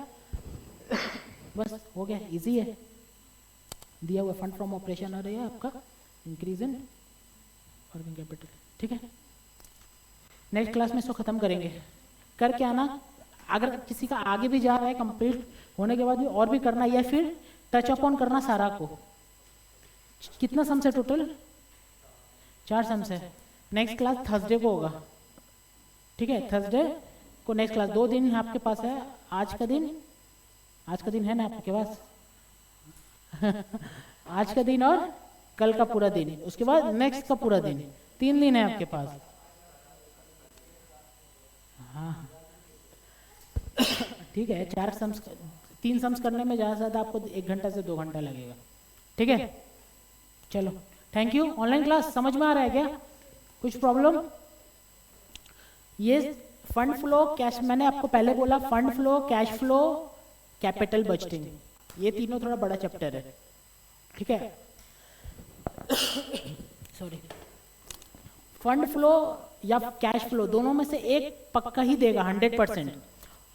बस हो गया, इजी है। दिया हुआ फंड फ्रॉम ऑपरेशन आ रहा है आपका इंक्रीज इन वर्किंग कैपिटल, ठीक है। नेक्स्ट क्लास में इसको ख़त्म करेंगे, करके आना। अगर किसी का आगे भी जा रहा है कंप्लीट होने के बाद भी और भी करना, या फिर टच अपॉन करना सारा को। कितना सम्स है टोटल? 4 सम्स है। नेक्स्ट क्लास थर्सडे को होगा, ठीक है। थर्सडे को नेक्स्ट क्लास। 2 दिन आपके पास है, आज का दिन है ना आपके पास आज का दिन और कल का पूरा दिन, उसके बाद नेक्स्ट का पूरा दिन, 3 दिन है आपके पास। हाँ ठीक है। 4 सम्स, 3 सम्स करने में ज़्यादा से ज़्यादा आपको 1 घंटा से 2 घंटा लगेगा, ठीक है। चलो थैंक यू। ऑनलाइन क्लास समझ में आ रहा है क्या? कुछ प्रॉब्लम? ये फंड फ्लो, कैश, मैंने आपको पहले बोला fund flow, cash flow, capital budgeting, ये तीनों थोड़ा बड़ा चैप्टर है, ठीक है। सॉरी, फंड फ्लो या कैश फ्लो दोनों में से एक पक्का ही देगा 100%।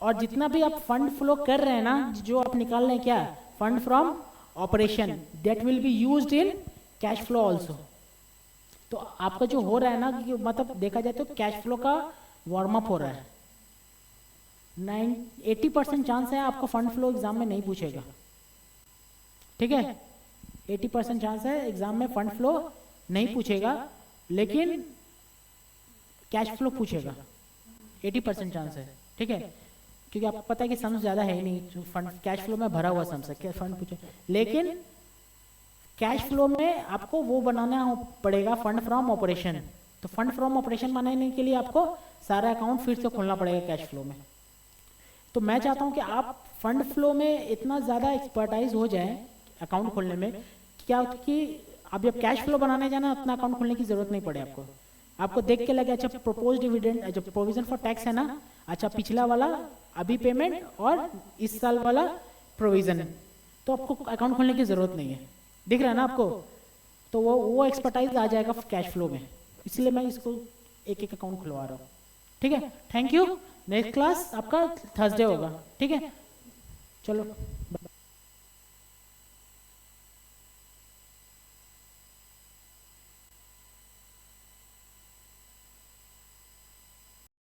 और जितना भी आप फंड फ्लो कर रहे हैं ना, जो आप निकाल रहे हैं क्या, fund from operation, that will be used in cash flow also. तो आपका जो हो रहा है ना, कि मतलब देखा जाए तो कैश फ्लो का वार्म अप हो रहा है। 80% चांस है आपको फंड फ्लो एग्जाम में नहीं पूछेगा, ठीक है। 80% चांस है एग्जाम में फंड फ्लो नहीं पूछेगा, लेकिन कैश फ्लो पूछेगा, 80% चांस है, ठीक है। क्योंकि आपको पता है कि सम्स ज़्यादा है ही नहीं, फंड कैश फ्लो में भरा हुआ सम्स है, फंड पूछे। लेकिन कैश फ्लो में आपको वो बनाना पड़ेगा फंड फ्रॉम ऑपरेशन। तो फंड फ्रॉम ऑपरेशन बनाने के लिए आपको सारा अकाउंट फिर से खोलना पड़ेगा कैश फ्लो में। तो मैं चाहता हूँ कि आप फंड फ्लो में इतना ज़्यादा एक्सपर्टाइज हो जाए अकाउंट खोलने में, क्या कि अब जब कैश फ्लो बनाने जाना उतना अकाउंट खोलने की जरूरत नहीं पड़े आपको। आपको देख के लगे अच्छा प्रोपोज डिविडेंड, जो प्रोविजन फॉर टैक्स है ना, अच्छा पिछला वाला अभी पेमेंट और इस साल वाला प्रोविजन, तो आपको अकाउंट खोलने की जरूरत नहीं है। दिख रहा है ना आपको? तो वो एक्सपर्टाइज आ जाएगा कैश फ्लो में, इसलिए मैं इसको एक एक अकाउंट खुलवा रहा हूँ, ठीक है। Thank you. नेक्स्ट क्लास आपका थर्सडे होगा, ठीक है। चलो।